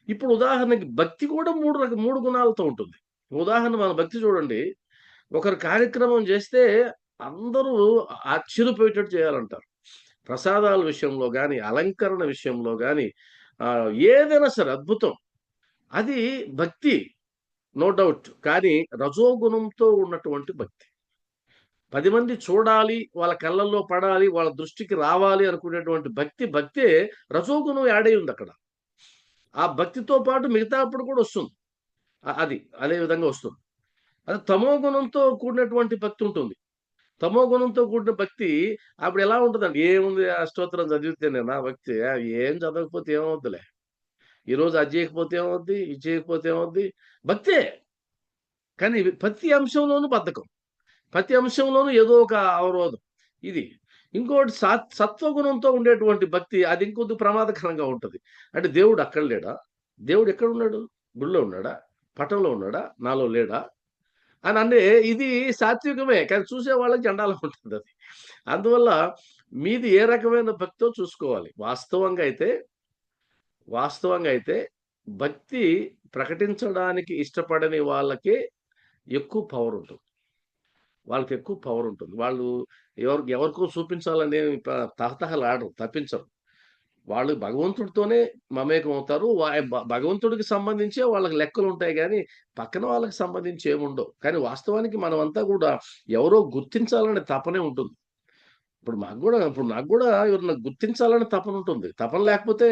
ఇప్పుడు ఉదాహరణకి భక్తి కూడా 3 గుణాలతో ఉంటుంది. ఉదాహరణ మన భక్తి చూడండి. ఒకరు కార్యక్రమం చేస్తే అందరూ ఆశ్చర్యపోయేటట్టు చేయాలంటారు. ప్రసాదాల విషయంలో గాని, అలంకరణ విషయంలో గాని ఏదైనా సరే అద్భుతం. అది భక్తి. No doubt. కానీ రజోగుణంతో ఉన్నటువంటి భక్తి. 10 మంది చూడాలి, వాళ్ళ కళ్ళల్లో పడాలి, వాళ్ళ దృష్టికి రావాలి అనుకునేటువంటి భక్తే రజోగుణం యాడ్ అయ్యి ఉందక్కడ. ఆ భక్తితో పాటు మిగతాప్పుడు కూడా వస్తుంది. అదే విధంగా వస్తుంది. అది తమో గుణంతో కూడినటువంటి భక్తి ఉంటుంది. తమో గుణంతో కూడిన భక్తి అప్పుడు ఎలా ఉంటదండి? ఏముంది అష్టోత్తరం చదివితేనేనా భక్తి? ఏం చదవకపోతే ఏమవుద్దిలే. ఈరోజు అది చేయకపోతే ఏమవుద్ది? ఇది చేయకపోతే ఏమవుద్ది? భక్తే. కానీ ప్రతి అంశంలోనూ బద్ధకం. ప్రతి అంశంలోనూ ఏదో ఒక అవరోధం. ఇది. ఇంకోటి సత్వగుణంతో ఉండేటువంటి భక్తి అది ఇంకొద్ది ప్రమాదకరంగా ఉంటది. అంటే దేవుడు అక్కడ లేడా? దేవుడు ఎక్కడున్నాడు? గుడిలో ఉన్నాడా? పటంలో ఉన్నాడా? నాలో లేడా? అని అంటే ఇది సాత్వికమే. కానీ చూసే వాళ్ళకి చండాలంగా ఉంటదది. అందువల్ల మీది ఏ రకమైన భక్తో చూసుకోవాలి. వాస్తవంగా అయితే భక్తి ప్రకటించడానికి ఇష్టపడని వాళ్ళకే ఎక్కువ పవర్ ఉంటుంది. వాళ్ళకెక్కువ పవర్ ఉంటుంది. వాళ్ళు ఎవరికో చూపించాలని తహతహలాడరు, తప్పించరు. వాళ్ళు భగవంతుడితోనే మమేకం అవుతారు. భగవంతుడికి సంబంధించే వాళ్ళకి లెక్కలుంటాయి గానీ, పక్కన వాళ్ళకి సంబంధించి ఏముండవు. కానీ వాస్తవానికి మనమంతా గూడా ఎవరో గుర్తించాలనే తపనే ఉంటుంది. ఇప్పుడు నాకు గూడా ఎవరిని గుర్తించాలని తపనుంటుంది. తపన లేకపోతే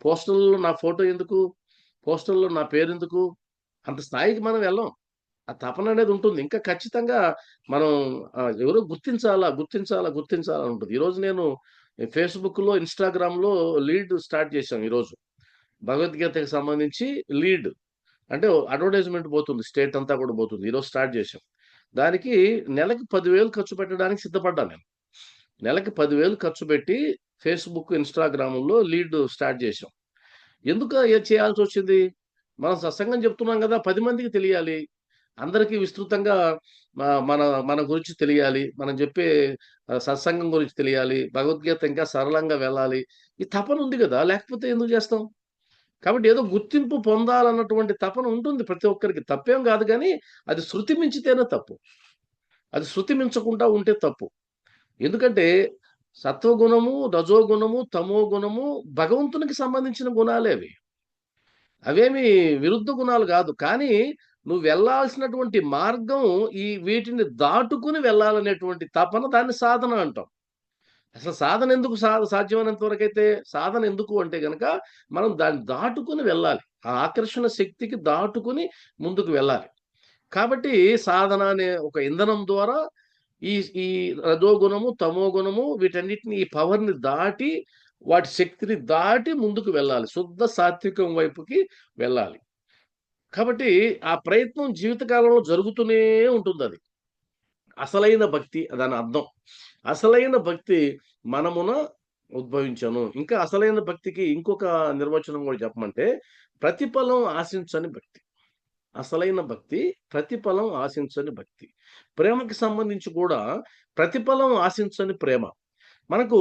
పోస్టర్‌లో నా ఫోటో ఎందుకు? పోస్టర్‌లో నా పేరెందుకు? అంత స్థాయికి మనం వెళ్ళం. ఆ తపననేది ఉంటుంది. ఇంకా ఖచ్చితంగా మనం ఎవరో గుర్తించాలా అని ఉంటది. ఈరోజు నేను ఫేస్‌బుక్‌లో, ఇన్‌స్టాగ్రామ్‌లో లీడ్ స్టార్ట్ చేశాం ఈరోజు. భగవద్గీతకి సంబంధించి లీడ్. అంటే అడ్వర్టైజ్‌మెంట్ పోతుంది. స్టేట్ అంతా కూడా పోతుంది. ఈరోజు స్టార్ట్ చేశాం. దానికి నెలకి 10,000 ఖర్చు పెట్టడానికి సిద్ధపడ్డా నేను. నెలకి 10,000 ఖర్చు పెట్టి ఫేస్‌బుక్, ఇన్‌స్టాగ్రామ్‌లో లీడ్ స్టార్ట్ చేశాం. ఎందుకు చేయాల్సొచ్చింది? మనం సత్సంగం చెప్తున్నాం గదా! 10 మందికి తెలియాలి. అందరికీ విస్తృతంగా మన మన గురించి తెలియాలి. మనం చెప్పే సత్సంగం గురించి తెలియాలి. భగవద్గీత ఇంకా సరళంగా వెళ్ళాలి. ఈ తపన ఉంది గదా! లేకపోతే ఎందుకు చేస్తాం? కాబట్టి ఏదో గుర్తింపు పొందాలన్నటువంటి తపన ఉంటుంది ప్రతి ఒక్కరికి. తప్పేం గాదు గానీ, అది శృతి మించితేనే తప్పు. అది శృతి మించకుండా ఉంటే తప్పు. ఎందుకంటే సత్వగుణము, రజోగుణము, తమోగుణము భగవంతునికి సంబంధించిన గుణాలే అవి. అవేమి విరుద్ధ గుణాలు గాదు. కానీ నువ్వు వెళ్ళాల్సినటువంటి మార్గం వీటిని దాటుకొని వెళ్ళాలనేటువంటి తపన దాన్ని సాధన అంటాం. అసలు సాధన ఎందుకు సాధ్యమైనంత వరకైతే సాధన ఎందుకు అంటే గనక మనం దాన్ని దాటుకొని వెళ్ళాలి. ఆ ఆకర్షణ శక్తికి దాటుకొని ముందుకు వెళ్ళాలి. కాబట్టి సాధన అనే ఒక ఇంధనం ద్వారా ఈ ఈ రజోగుణము, తమోగుణము వీటన్నిటిని ఈ పవర్‌ని దాటి, వాటి శక్తిని దాటి ముందుకు వెళ్ళాలి. శుద్ధ సాత్వికం వైపుకి వెళ్ళాలి. కాబట్టి ఆ ప్రయత్నం జీవితకాలంలో జరుగుతూనే ఉంటుందది. అసలైన భక్తి దాని అర్థం. అసలైన భక్తి మనమున ఉద్భవించెను. ఇంకా అసలైన భక్తికి ఇంకొక నిర్వచనం గూడా చెప్పమంటే, ప్రతిఫలం ఆశించని భక్తి. అసలైన భక్తి ప్రతిఫలం ఆశించని భక్తి. ప్రేమకి సంబంధించి కూడా ప్రతిఫలం ఆశించని ప్రేమ. మనకు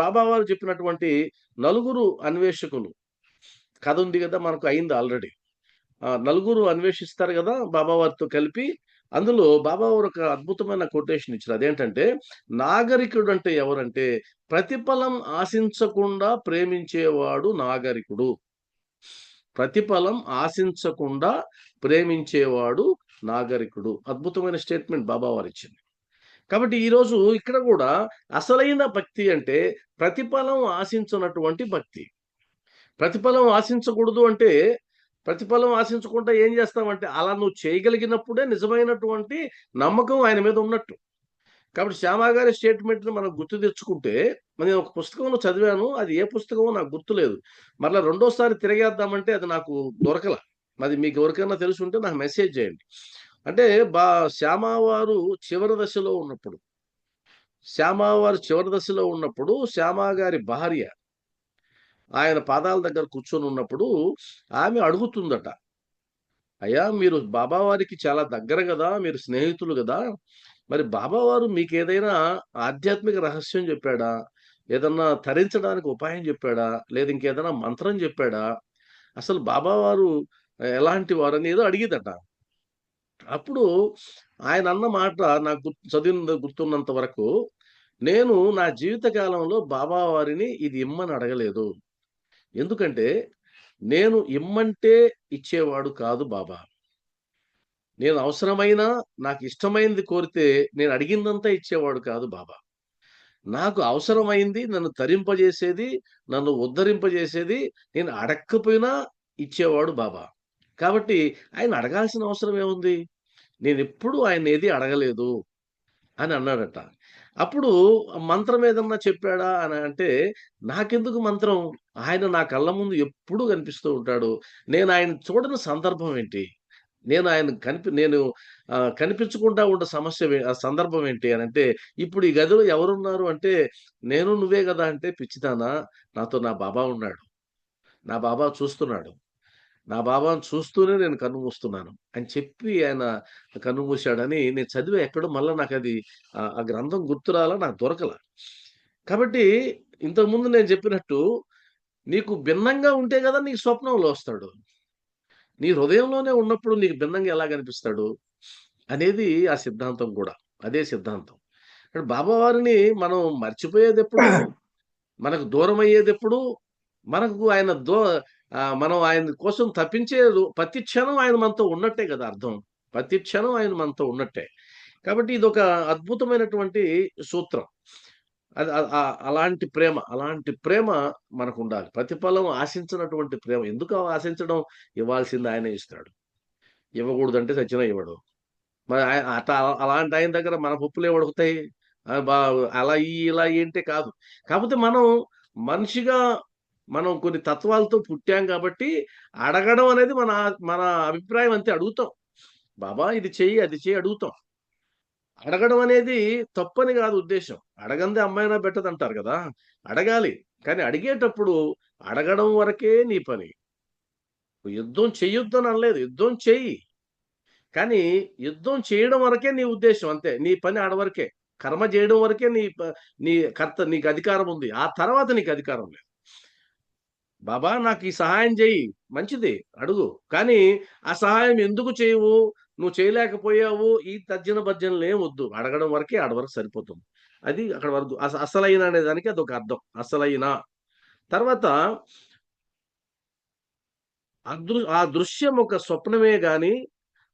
బాబా వారు చెప్పినటువంటి నలుగురు అన్వేషకులు కథ ఉంది గదా! మనకు అయింది ఆల్రెడీ. నలుగురు అన్వేషిస్తారు గదా! బాబా వారితో కలిపి. అందులో బాబా వారు ఒక అద్భుతమైన కొటేషన్ ఇచ్చారు. అదేంటంటే, నాగరికుడంటే ఎవరంటే, ప్రతిఫలం ఆశించకుండా ప్రేమించేవాడు నాగరికుడు. ప్రతిఫలం ఆశించకుండా ప్రేమించేవాడు నాగరికుడు. అద్భుతమైన స్టేట్మెంట్ బాబా వారిచ్చింది. కాబట్టి ఈరోజు ఇక్కడ గూడా అసలైన భక్తి అంటే ప్రతిఫలం ఆశించనటువంటి భక్తి. ప్రతిఫలం ఆశించకూడదు అంటే, ప్రతిఫలం ఆశించకుండా ఏం చేస్తామంటే, అలా నువ్వు చేయగలిగినప్పుడే నిజమైనటువంటి నమ్మకం ఆయన మీద ఉన్నట్టు. కాబట్టి శ్యామ గారి స్టేట్మెంట్‌ని మనం గుర్తు తెచ్చుకుంటే, నేను ఒక పుస్తకంలో చదివాను. అది ఏ పుస్తకమో నాకు గుర్తులేదు. మరలా రెండోసారి తిరగేద్దామంటే అది నాకు దొరకల. అది మీకు ఎవరికైనా తెలిసుంటే నాకు మెసేజ్ చేయండి. అంటే బా శ్యామ వారు చివరి దశలో ఉన్నప్పుడు, శ్యామ వారు చివరి దశలో ఉన్నప్పుడు, శ్యామ గారి భార్య ఆయన పాదాల దగ్గర కూర్చొనున్నప్పుడు ఆమె అడుగుతుందట. "అయ్యా! మీరు బాబా వారికి చాలా దగ్గర గదా! మీరు స్నేహితులు గదా! మరి బాబా వారు మీకేదైనా ఆధ్యాత్మిక రహస్యం జెప్పాడా? ఏదన్నా తరించడానికి ఉపాయం జెప్పాడా? లేదా ఇంకేదైనా మంత్రం జెప్పాడా? అసలు బాబా వారు ఎలాంటి వారని" ఏదో అడిగిదట. అప్పుడు ఆయనన్న మాట నాకు గుర్తున్నంత వరకు, "నేను నా జీవిత కాలంలో బాబా వారిని ఇది ఇమ్మని అడగలేదు. ఎందుకంటే, నేను ఇమ్మంటే ఇచ్చేవాడు కాదు బాబా. నేను అవసరమైన, నాకిష్టమైంది కోరితే నేను అడిగిందంతా ఇచ్చేవాడు కాదు బాబా. నాకు అవసరమైంది నన్ను తరింపజేసేది, నన్ను ఉద్ధరింపజేసేది, నేను అడక్కపోయినా ఇచ్చేవాడు బాబా. కాబట్టి ఆయన అడగాల్సిన అవసరం ఏముంది? నేనెప్పుడూ ఆయన్నేది అడగలేదు" అని అన్నాడట. అప్పుడు మంత్రం ఏదన్నా చెప్పాడా అని అంటే, నాకెందుకు మంత్రం? ఆయన నా కళ్ళ ముందు ఎప్పుడూ కనిపిస్తూ ఉంటాడు. నేను ఆయన్ని చూడని సందర్భం ఏంటి? నేను ఆయన నేను కనిపించకుండా ఉన్న సందర్భం ఏంటి అనంటే, ఇప్పుడు ఈ గదిలో ఎవరున్నారు అంటే, నేను నువ్వే గదా! అంటే, పిచ్చిదానా నాతో నా బాబా ఉన్నాడు. నా బాబా చూస్తున్నాడు. నా బాబాను చూస్తూనే నేను కన్నుమూస్తున్నాను అని చెప్పి ఆయన కన్నుమూశాడని నేను చదివా ఎక్కడో మళ్ళా నాకది ఆ గ్రంథం గుర్తురాలా నాకు దొరకల. కాబట్టి ఇంతకుముందు నేను చెప్పినట్టు నీకు భిన్నంగా ఉంటే గదా! నీకు స్వప్నంలో వస్తాడు. నీ హృదయంలోనే ఉన్నప్పుడు నీకు భిన్నంగా ఎలా కనిపిస్తాడు? అనేది ఆ సిద్ధాంతం గూడా. అదే సిద్ధాంతం. ఇప్పుడు బాబా వారిని మనం మర్చిపోయేదెప్పుడు? మనకు దూరమయ్యేదెప్పుడు? మనకు ఆయన మనం ఆయన కోసం తప్పించే ప్రతి క్షణం ఆయన మనతో ఉన్నట్టే గదా అర్థం. ప్రతి క్షణం ఆయన మనతో ఉన్నట్టే. కాబట్టి ఇదొక అద్భుతమైనటువంటి సూత్రం. అది అలాంటి ప్రేమ మనకుండాలి. ప్రతిఫలం ఆశించనటువంటి ప్రేమ. ఎందుకు ఆశించడం? ఇవ్వాల్సింది ఆయనే ఇస్తాడు. ఇవ్వకూడదంటే చచ్చినా ఇవ్వడు. మరి అలాంటి ఆయన దగ్గర మన పప్పులేం ఉడుకుతాయి? బా అలా ఇలా ఏంటే కాదు. కాకపోతే మనం మనిషిగా మనం కొన్ని తత్వాలతో పుట్టాం కాబట్టి అడగడం అనేది మన మన అభిప్రాయం అంతే అడుగుతాం. బాబా ఇది చెయ్యి, అది చెయ్యి అడుగుతాం. అడగడం అనేది తప్పని గాదు ఉద్దేశ్యం. అడగందే అమ్మాయినా పెట్టదంటారు గదా! అడగాలి. కానీ అడిగేటప్పుడు అడగడం వరకే నీ పని. యుద్ధం చెయ్యొద్దని అనలేదు. యుద్ధం చెయ్యి. కానీ యుద్ధం చేయడం వరకే నీ ఉద్దేశ్యం అంతే. నీ పని ఆడ వరకే. కర్మ జేయడం వరకే నీ నీకు అధికారం ఉంది. ఆ తర్వాత నీకు అధికారం లేదు. బాబా నాకు ఈ సహాయం జెయ్యి. మంచిది అడుగు. కానీ ఆ సహాయం ఎందుకు చేయవు? నువ్వు చేయలేకపోయావు. ఈ తర్జన భర్జనలేం వద్దు. అడగడం వరకే ఆడ వరకు సరిపోతుంది. అది అక్కడి వరకు. అసలైన అనే దానికి అదొక అర్థం. అసలైన. తర్వాత ఆ దృశ్యం ఒక స్వప్నమే గాని,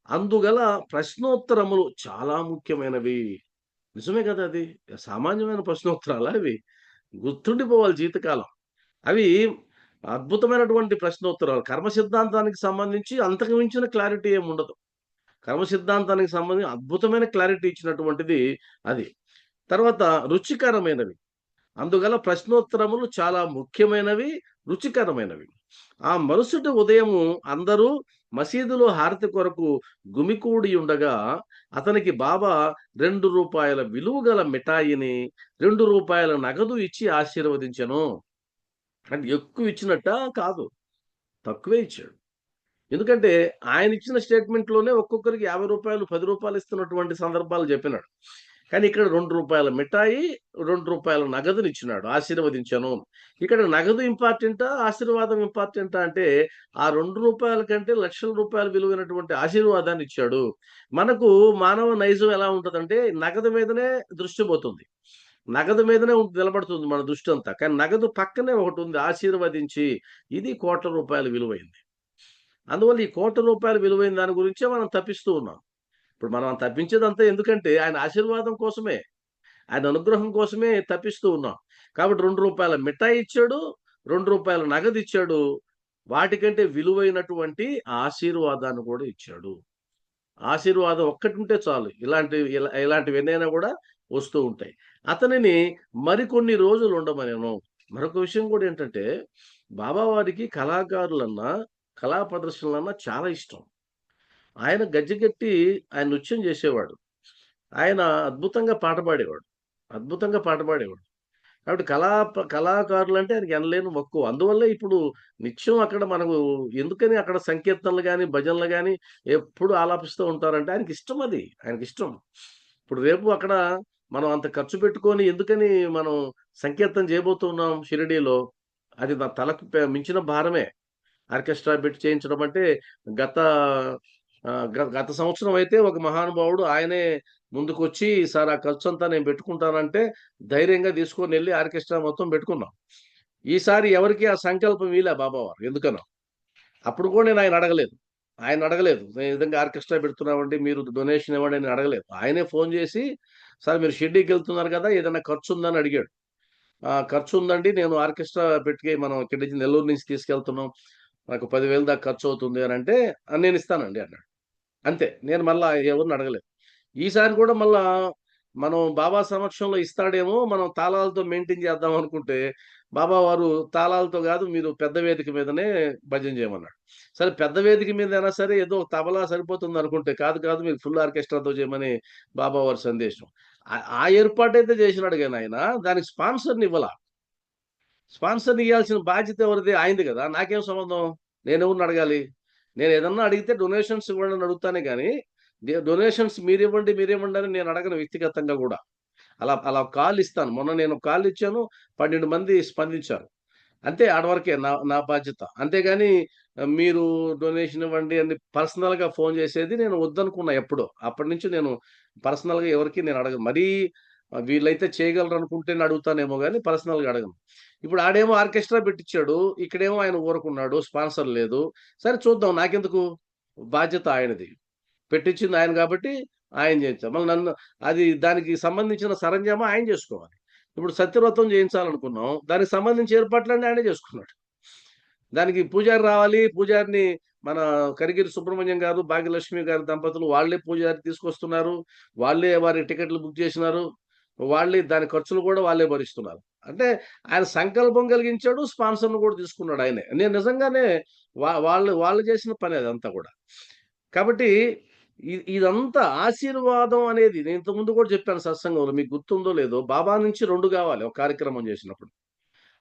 అందుగల ప్రశ్నోత్తరములు చాలా ముఖ్యమైనవి. నిజమే కదా అది. సామాన్యమైన ప్రశ్నోత్తరాలా అవి? గుర్తుండిపోవాలి జీవితకాలం. అవి అద్భుతమైనటువంటి ప్రశ్నోత్తరాలు. కర్మ సిద్ధాంతానికి సంబంధించి అంతకు మించిన క్లారిటీ ఏముండదు. కర్మ సిద్ధాంతానికి సంబంధించి అద్భుతమైన క్లారిటీ ఇచ్చినటువంటిది అది. తర్వాత రుచికరమైనవి. అందుగల ప్రశ్నోత్తరములు చాలా ముఖ్యమైనవి, రుచికరమైనవి. ఆ మరుసటి ఉదయము అందరూ మసీదులో హారతి కొరకు గుమికూడియుండగా, అతనికి బాబా రూ. 2 విలువ గల మిఠాయిని, రూ. 2 నగదు ఇచ్చి ఆశీర్వదించెను. అంటే ఎక్కువ ఇచ్చినట్టా? కాదు. తక్కువే ఇచ్చాడు. ఎందుకంటే ఆయనిచ్చిన స్టేట్‌మెంట్‌లోనే ఒక్కొక్కరికి రూ. 50, రూ. 10 ఇస్తున్నటువంటి సందర్భాలు చెప్పినాడు. కానీ ఇక్కడ రూ. 2 మిఠాయి, రూ. 2 నగదునిచ్చినాడు. ఆశీర్వదించాను. ఇక్కడ నగదు ఇంపార్టెంటా? ఆశీర్వాదం ఇంపార్టెంటా? అంటే ఆ రూ. 2 కంటే లక్షల రూపాయలు విలువైనటువంటి ఆశీర్వాదాన్ని ఇచ్చాడు. మనకు మానవ నైజం ఎలా ఉంటదంటే నగదు మీదనే దృష్టి పోతుంది. నగదు మీదనే నిలబడుతుంది మన దృష్టంతా. కానీ నగదు పక్కనే ఒకటుంది ఆశీర్వదించి. ఇది ₹1,00,00,000 విలువైంది. అందువల్ల ఈ ₹1,00,00,000 విలువైన దాని గురించే మనం తపిస్తూ ఉన్నాం. ఇప్పుడు మనం తప్పించేదంతా ఎందుకంటే ఆయన ఆశీర్వాదం కోసమే. ఆయన అనుగ్రహం కోసమే తపిస్తూ ఉన్నాం. కాబట్టి రూ. 2 మిఠాయి ఇచ్చాడు. రూ. 2 నగదిచ్చాడు. వాటికంటే విలువైనటువంటి ఆశీర్వాదాన్ని కూడా ఇచ్చాడు. ఆశీర్వాదం ఒక్కటుంటే చాలు. ఇలాంటివెన్నైనా గూడా వస్తూ ఉంటాయి. అతనిని మరికొన్ని రోజులు ఉండమనెను. మరొక విషయం గూడా ఏంటంటే, బాబా వారికి కళాకారులన్నా, కళా ప్రదర్శనలన్నా చాలా ఇష్టం. ఆయన గజ్జెగట్టి ఆయన నృత్యం జేసేవాడు. ఆయన అద్భుతంగా పాట పాడేవాడు. అద్భుతంగా పాట పాడేవాడు. కాబట్టి కళాకారులంటే ఆయనకి ఎనలేని మక్కువ. అందువల్లే ఇప్పుడు నిత్యం అక్కడ మనకు ఎందుకని అక్కడ సంకీర్తనలు గాని, భజనలు గాని ఎప్పుడు ఆలాపిస్తూ ఉంటారంటే ఆయనకిష్టం అది. ఆయనకిష్టం. ఇప్పుడు రేపు అక్కడ మనం అంత ఖర్చు పెట్టుకొని ఎందుకని మనం సంకీర్తన చేయబోతున్నాం షిరిడీలో. అది నా తలకు మించిన భారమే. ఆర్కెస్ట్రా పెట్టి చేయించడం అంటే గత గత సంవత్సరం అయితే ఒక మహానుభావుడు ఆయనే ముందుకొచ్చి, "సార్ ఆ ఖర్చంతా నేను పెట్టుకుంటానంటే" ధైర్యంగా తీసుకొనెళ్లి ఆర్కెస్ట్రా మొత్తం పెట్టుకున్నాం. ఈసారి ఎవరికీ ఆ సంకల్పం ఇయలే బాబావారు. ఎందుకనో. అప్పుడు కూడా నేను ఆయన అడగలేదు. ఆయనడగలేదు. "మేము ఈ విధంగా ఆర్కెస్ట్రా పెడుతున్నామండి. మీరు డొనేషన్ ఇవ్వండి" అని అడగలేదు. ఆయనే ఫోను చేసి, "సార్ మీరు షిర్డీకెళ్తున్నారు కదా! ఏదైనా ఖర్చుందా?" అని అడిగాడు. ఖర్చుందండి. నేను ఆర్కెస్ట్రా మనం ఇక్కడి నుంచి నెల్లూరు నుంచి తీసుకెళ్తున్నాం. నాకు 10,000 దాకా ఖర్చవుతుంది" అనంటే, "నేనిస్తానండి" అన్నాడు. అంతే. నేను మళ్ళా ఎవరిని అడగలేదు. ఈసారి కూడా మళ్ళా మనం బాబా సమక్షంలో ఇస్తాడేమో, మనం తాళాలతో మెయింటైన్ చేద్దాం అనుకుంటే, బాబా వారు తాళాలతో గాదు, మీరు పెద్ద వేదిక మీదనే భజన చేయమన్నాడు. సరే పెద్ద వేదిక మీదైనా సరే ఏదో తబలా సరిపోతుందనుకుంటే, కాదు కాదు మీరు ఫుల్ ఆర్కెస్ట్రాతో చేయమని బాబా వారి సందేశం. ఆ ఏర్పాటైతే చేసినాడు గాని ఆయన, దానికి స్పాన్సర్‌నివ్వలా. స్పాన్సర్‌ని ఇయ్యాల్సిన బాధ్యత ఎవరిది? ఆయనది గదా! నాకేం సంబంధం? నేనెవరిని అడగాలి? నేనేదన్నా అడిగితే డొనేషన్స్ ఇవ్వండి అని అడుగుతానే గానీ, డొనేషన్స్ మీరివ్వండి అని నేను అడగను వ్యక్తిగతంగా గూడా. అలా కాల్ ఇస్తాను. మొన్న నేను కాల్ ఇచ్చాను. 12 మంది స్పందించారు. అంతే ఆడ వరకే నా నా బాధ్యత. అంతేగాని మీరు డొనేషన్ ఇవ్వండి అని పర్సనల్‌గా ఫోను చేసేది నేను వద్దనుకున్నా ఎప్పుడో. అప్పటినుంచి నేను పర్సనల్‌గా ఎవరికీ నేను అడగను. మరీ వీళ్ళైతే చేయగలరనుకుంటేనే అడుగుతానేమో గానీ పర్సనల్‌గా అడగను. ఇప్పుడు ఆడేమో ఆర్కెస్ట్రా పెట్టిచ్చాడు. ఇక్కడేమో ఆయన ఊరకున్నాడు. స్పాన్సర్ లేదు. సరే చూద్దాం నాకెందుకు? బాధ్యత ఆయనది. పెట్టిచ్చింది ఆయన గాబట్టి ఆయన చేయించాలి. మళ్ళీ దానికి సంబంధించిన సరంజామా ఆయన జేసుకోవాలి. ఇప్పుడు సత్యవ్రతం చేయించాలనుకున్నాం. దానికి సంబంధించిన ఏర్పాట్లన్నీ ఆయనే జేసుకున్నాడు. దానికి పూజారి రావాలి. పూజారిని మన కరిగిరి సుబ్రహ్మణ్యం గారు, భాగ్యలక్ష్మి గారి దంపతులు వాళ్ళే పూజారి తీసుకొస్తున్నారు. వాళ్ళే వారి టికెట్లు బుక్ చేసినారు. వాళ్ళే దాని ఖర్చులు కూడా వాళ్ళే భరిస్తున్నారు. అంటే ఆయన సంకల్పం కలిగించాడు, స్పాన్సర్‌ని కూడా తీసుకున్నాడు ఆయనే. నేను నిజంగానే వాళ్ళు చేసిన పనే అదంతా కూడా. కాబట్టి ఇదంతా ఆశీర్వాదం అనేది నేను ఇంతకుముందు కూడా చెప్పాను సత్సంగంలో. మీకు గుర్తుందో లేదో, బాబా నుంచి 2 గావాలి ఒక కార్యక్రమం చేసినప్పుడు.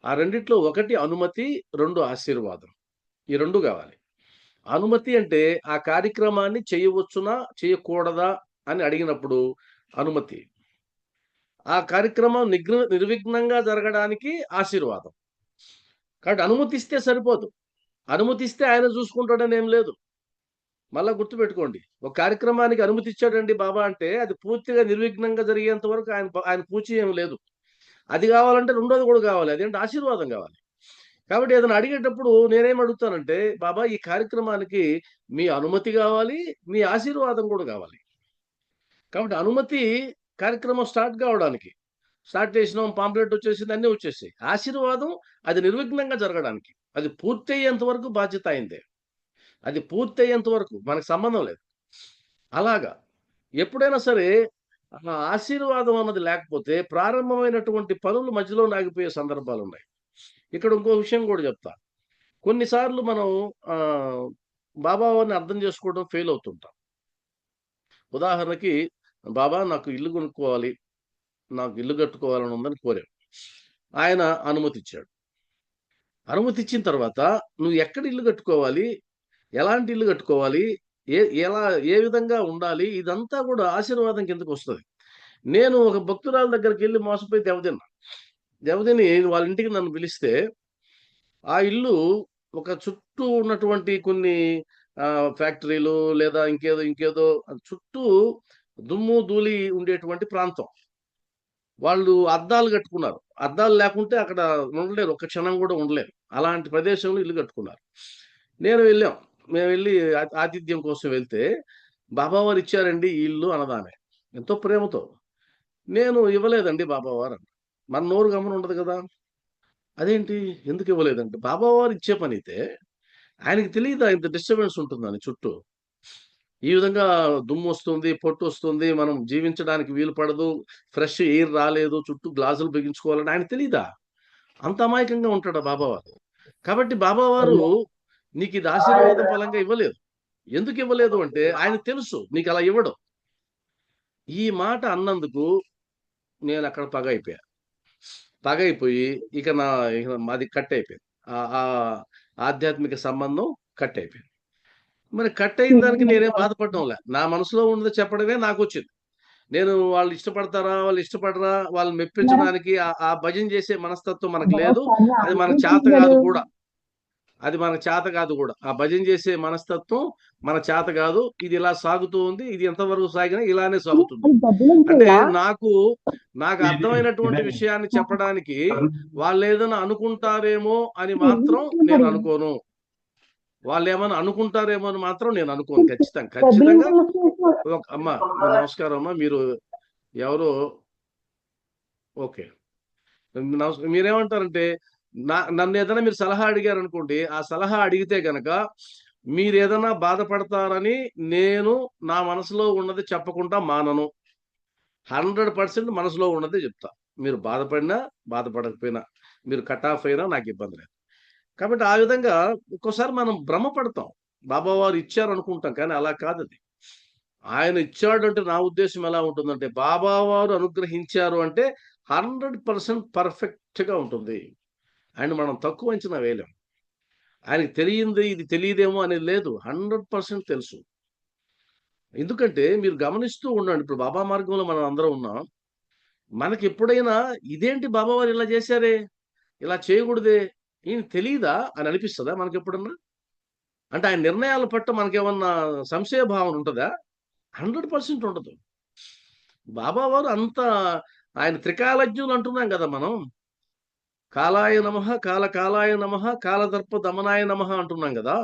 ఆ రెండిట్లో ఒకటి అనుమతి, 2 ఆశీర్వాదం. ఈ 2 గావాలి. అనుమతి అంటే ఆ కార్యక్రమాన్ని చేయవచ్చునా? చేయకూడదా? అని అడిగినప్పుడు అనుమతి. ఆ కార్యక్రమం నిర్విఘ్నంగా జరగడానికి ఆశీర్వాదం. కాబట్టి అనుమతిస్తే సరిపోదు. అనుమతిస్తే ఆయన చూసుకుంటాడని ఏం లేదు. మళ్ళా గుర్తుపెట్టుకోండి. ఒక కార్యక్రమానికి అనుమతి ఇచ్చాడండి బాబా అంటే అది పూర్తిగా నిర్విఘ్నంగా జరిగేంత వరకు ఆయన పూచీ ఏమి లేదు. అది గావాలంటే రెండోది గూడా గావాలి. అదేంటి ఆశీర్వాదం గావాలి. కాబట్టి ఏదైనా అడిగేటప్పుడు నేనేం అడుగుతానంటే, బాబా ఈ కార్యక్రమానికి మీ అనుమతి గావాలి, మీ ఆశీర్వాదం గూడా గావాలి. కాబట్టి అనుమతి కార్యక్రమం స్టార్ట్ గావడానికి. స్టార్ట్ చేసినాం, పాంప్లెట్ వచ్చేసింది, అన్నీ వచ్చేసాయి. ఆశీర్వాదం అది నిర్విఘ్నంగా జరగడానికి. అది పూర్తయ్యేంత వరకు బాధ్యత ఆయనదే. అది పూర్తయ్యేంత వరకు మనకు సంబంధం లేదు. అలాగా ఎప్పుడైనా సరే ఆశీర్వాదం అన్నది లేకపోతే ప్రారంభమైనటువంటి పనులు మధ్యలో ఆగిపోయే సందర్భాలున్నాయి. ఇక్కడ ఇంకో విషయం గూడా జెప్తా. కొన్నిసార్లు మనం బాబా వారిని అర్థం చేసుకోవడం ఫెయిల్ అవుతుంటాం. ఉదాహరణకి, బాబా నాకు ఇల్లు కొనుక్కోవాలి, నాకు ఇల్లు కట్టుకోవాలని ఉందని కోరాం. ఆయన అనుమతిచ్చాడు. అనుమతిచ్చిన తర్వాత నువ్వు ఎక్కడ ఇల్లు కట్టుకోవాలి, ఎలాంటి ఇల్లు కట్టుకోవాలి, ఏ ఎలా ఏ విధంగా ఉండాలి, ఇదంతా కూడా ఆశీర్వాదం కిందకొస్తది. నేను ఒక భక్తురాలు దగ్గరికెళ్ళి మోసపోయి దెబ్బతిన్నా. దెబ్బతిని వాళ్ళ ఇంటికి నన్ను పిలిస్తే, ఆ ఇల్లు ఒక చుట్టూ ఉన్నటువంటి కొన్ని ఫ్యాక్టరీలు లేదా ఇంకేదో చుట్టూ దుమ్ము, ధూళి ఉండేటువంటి ప్రాంతం. వాళ్ళు అద్దాలు కట్టుకున్నారు. అద్దాలు లేకుంటే అక్కడ ఉండలేరు. ఒక్క క్షణం గూడా ఉండలేరు. అలాంటి ప్రదేశంలో ఇల్లు కట్టుకున్నారు. వెళ్ళాం. మేము వెళ్లి ఆతిథ్యం కోసం వెళ్తే, "బాబావారు ఇచ్చారండి ఈ ఇల్లు" అన్నదామె. ఎంతో ప్రేమతో. నేను "ఇవ్వలేదండి బాబావారు" అన్నా. మన నోరు గమ్మున ఉండదు గదా! "అదేంటి? ఎందుకు ఇవ్వలేదంటే" బాబావారు ఇచ్చే పనైతే ఆయనకి తెలీదా ఇంత డిస్టర్బెన్స్ ఉంటుందని చుట్టూ? ఈ విధంగా దుమ్మొస్తుంది, పొట్టొస్తుంది, మనం జీవించడానికి వీలు పడదు, ఫ్రెష్ ఎయిర్ రాలేదు, చుట్టూ గ్లాసులు బిగించుకోవాలని ఆయనకి తెలీదా? అంత అమాయకంగా ఉంటాడా బాబావారు? కాబట్టి బాబావారు నీకిది ఆశీర్వాదం ఫలంగా ఇవ్వలేదు. ఎందుకివ్వలేదు అంటే ఆయనకు తెలుసు నీకలా ఇవ్వడు. ఈ మాట అన్నందుకు నేనక్కడ పగైపోయా. పగైపోయి ఇక మాది కట్ అయిపోయింది. ఆధ్యాత్మిక సంబంధం కట్ అయిపోయింది. మరి కట్ అయిన దానికి నేనేం బాధపడడంలే. నా మనసులో ఉన్నది చెప్పడమే నాకొచ్చింది. నేను వాళ్ళు ఇష్టపడతారా? వాళ్ళు ఇష్టపడరా? వాళ్ళని మెప్పించడానికి ఆ భజన చేసే మనస్తత్వం మనకు లేదు. అది మనకు చేత గాదు కూడా. అది మనకు చేత గాదు గూడా. ఆ భజన చేసే మనస్తత్వం మన చేత గాదు. ఇది ఇలా సాగుతూ ఉంది. ఇది ఎంతవరకు సాగినా ఇలానే సాగుతుంది. అంటే నాకు అర్థమైనటువంటి విషయాన్ని చెప్పడానికి వాళ్ళేదైనా అనుకుంటారేమో అని మాత్రం నేను అనుకోను. వాళ్ళేమన్నా అనుకుంటారేమో అని మాత్రం నేను అనుకోను. ఖచ్చితంగా అమ్మా నమస్కారం అమ్మా. మీరు ఎవరో ఓకే. మీరేమంటారంటే నన్నేదైనా మీరు సలహా అడిగారనుకోండి, ఆ సలహా అడిగితే గనక మీరేదన్నా బాధపడతారని నేను నా మనసులో ఉన్నది చెప్పకుండా మానను. 100% మనసులో ఉన్నదే చెప్తా. మీరు బాధపడినా, బాధపడకపోయినా, మీరు కట్ ఆఫ్ అయినా నాకిబ్బంది లేదు. కాబట్టి ఆ విధంగా ఒక్కోసారి మనం భ్రమపడతాం. బాబావారు ఇచ్చారనుకుంటాం. కానీ అలా కాదది. ఆయన ఇచ్చాడంటే నా ఉద్దేశ్యం ఎలా ఉంటుందంటే, బాబావారు అనుగ్రహించారు అంటే 100% పర్ఫెక్ట్‌గా ఉంటుంది. ఆయన్ని మనం తక్కువ అంచనా వేయలేం. ఆయనకి తెలియంది ఇది తెలీదేమో అనేది లేదు. 100% తెలుసు. ఎందుకంటే మీరు గమనిస్తూ ఉండండి. ఇప్పుడు బాబా మార్గంలో మనం అందరం ఉన్నాం. మనకెప్పుడైనా ఇదేంటి బాబావారు ఇలా చేశారే? ఇలా చేయకూడదే? ఈయనకి తెలీదా అని అనిపిస్తదా మనకెప్పుడన్నా? అంటే ఆయన నిర్ణయాల పట్ల మనకేమన్నా సంశయ భావన ఉంటదా? 100% ఉండదు. బాబావారు అంత ఆయన త్రికాలజ్ఞులు అంటున్నాం గదా మనం. కాలాయ నమః, కాలకాలాయ నమః, కాలదర్ప దమనాయ నమః అంటున్నాం గదా!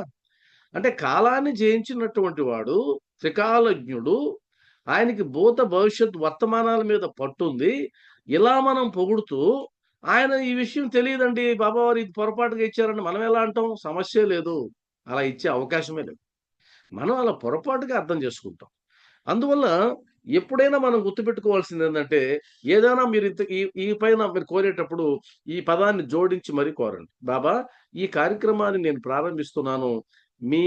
అంటే కాలాన్ని జయించినటువంటి వాడు త్రికాలజ్ఞుడు. ఆయనకి భూత, భవిష్యత్, వర్తమానాల మీద పట్టుంది. ఇలా మనం పొగుడుతూ, ఆయన ఈ విషయం తెలీదండి బాబావారు ఇది పొరపాటుగా ఇచ్చారని మనం ఎలా అంటాం? సమస్యే లేదు. అలా ఇచ్చే అవకాశమే లేదు. మనం అలా పొరపాటుగా అర్థం చేసుకుంటాం. అందువల్ల ఎప్పుడైనా మనం గుర్తుపెట్టుకోవాల్సింది ఏంటంటే, ఏదైనా మీరు ఈ పైన మీరు కోరేటప్పుడు ఈ పదాన్ని జోడించి మరీ కోరండి. బాబా, ఈ కార్యక్రమాన్ని నేను ప్రారంభిస్తున్నాను. మీ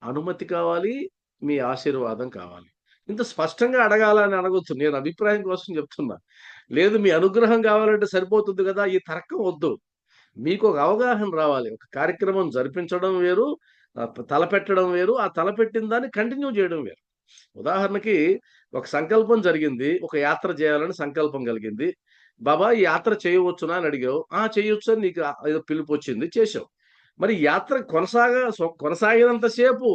అనుమతి కావాలి, మీ ఆశీర్వాదం కావాలి. ఇంత స్పష్టంగా అడగాలని అడగొచ్చు. నేను అభిప్రాయం కోసం చెప్తున్నా. లేదు మీ అనుగ్రహం కావాలంటే సరిపోతుంది గదా! ఈ తర్కం వద్దు. మీకొక అవగాహన రావాలి. ఒక కార్యక్రమం జరిపించడం వేరు, తలపెట్టడం వేరు. ఆ తలపెట్టిన దాన్ని కంటిన్యూ చేయడం వేరు. ఉదాహరణకి ఒక సంకల్పం జరిగింది. ఒక యాత్ర చేయాలని సంకల్పం కలిగింది. బాబా ఈ యాత్ర చేయవచ్చునా అని అడిగావు. ఆ! చేయొచ్చు అని నీకు ఏదో పిలుపొచ్చింది చేశావు. మరి యాత్ర కొనసాగినంత సేపు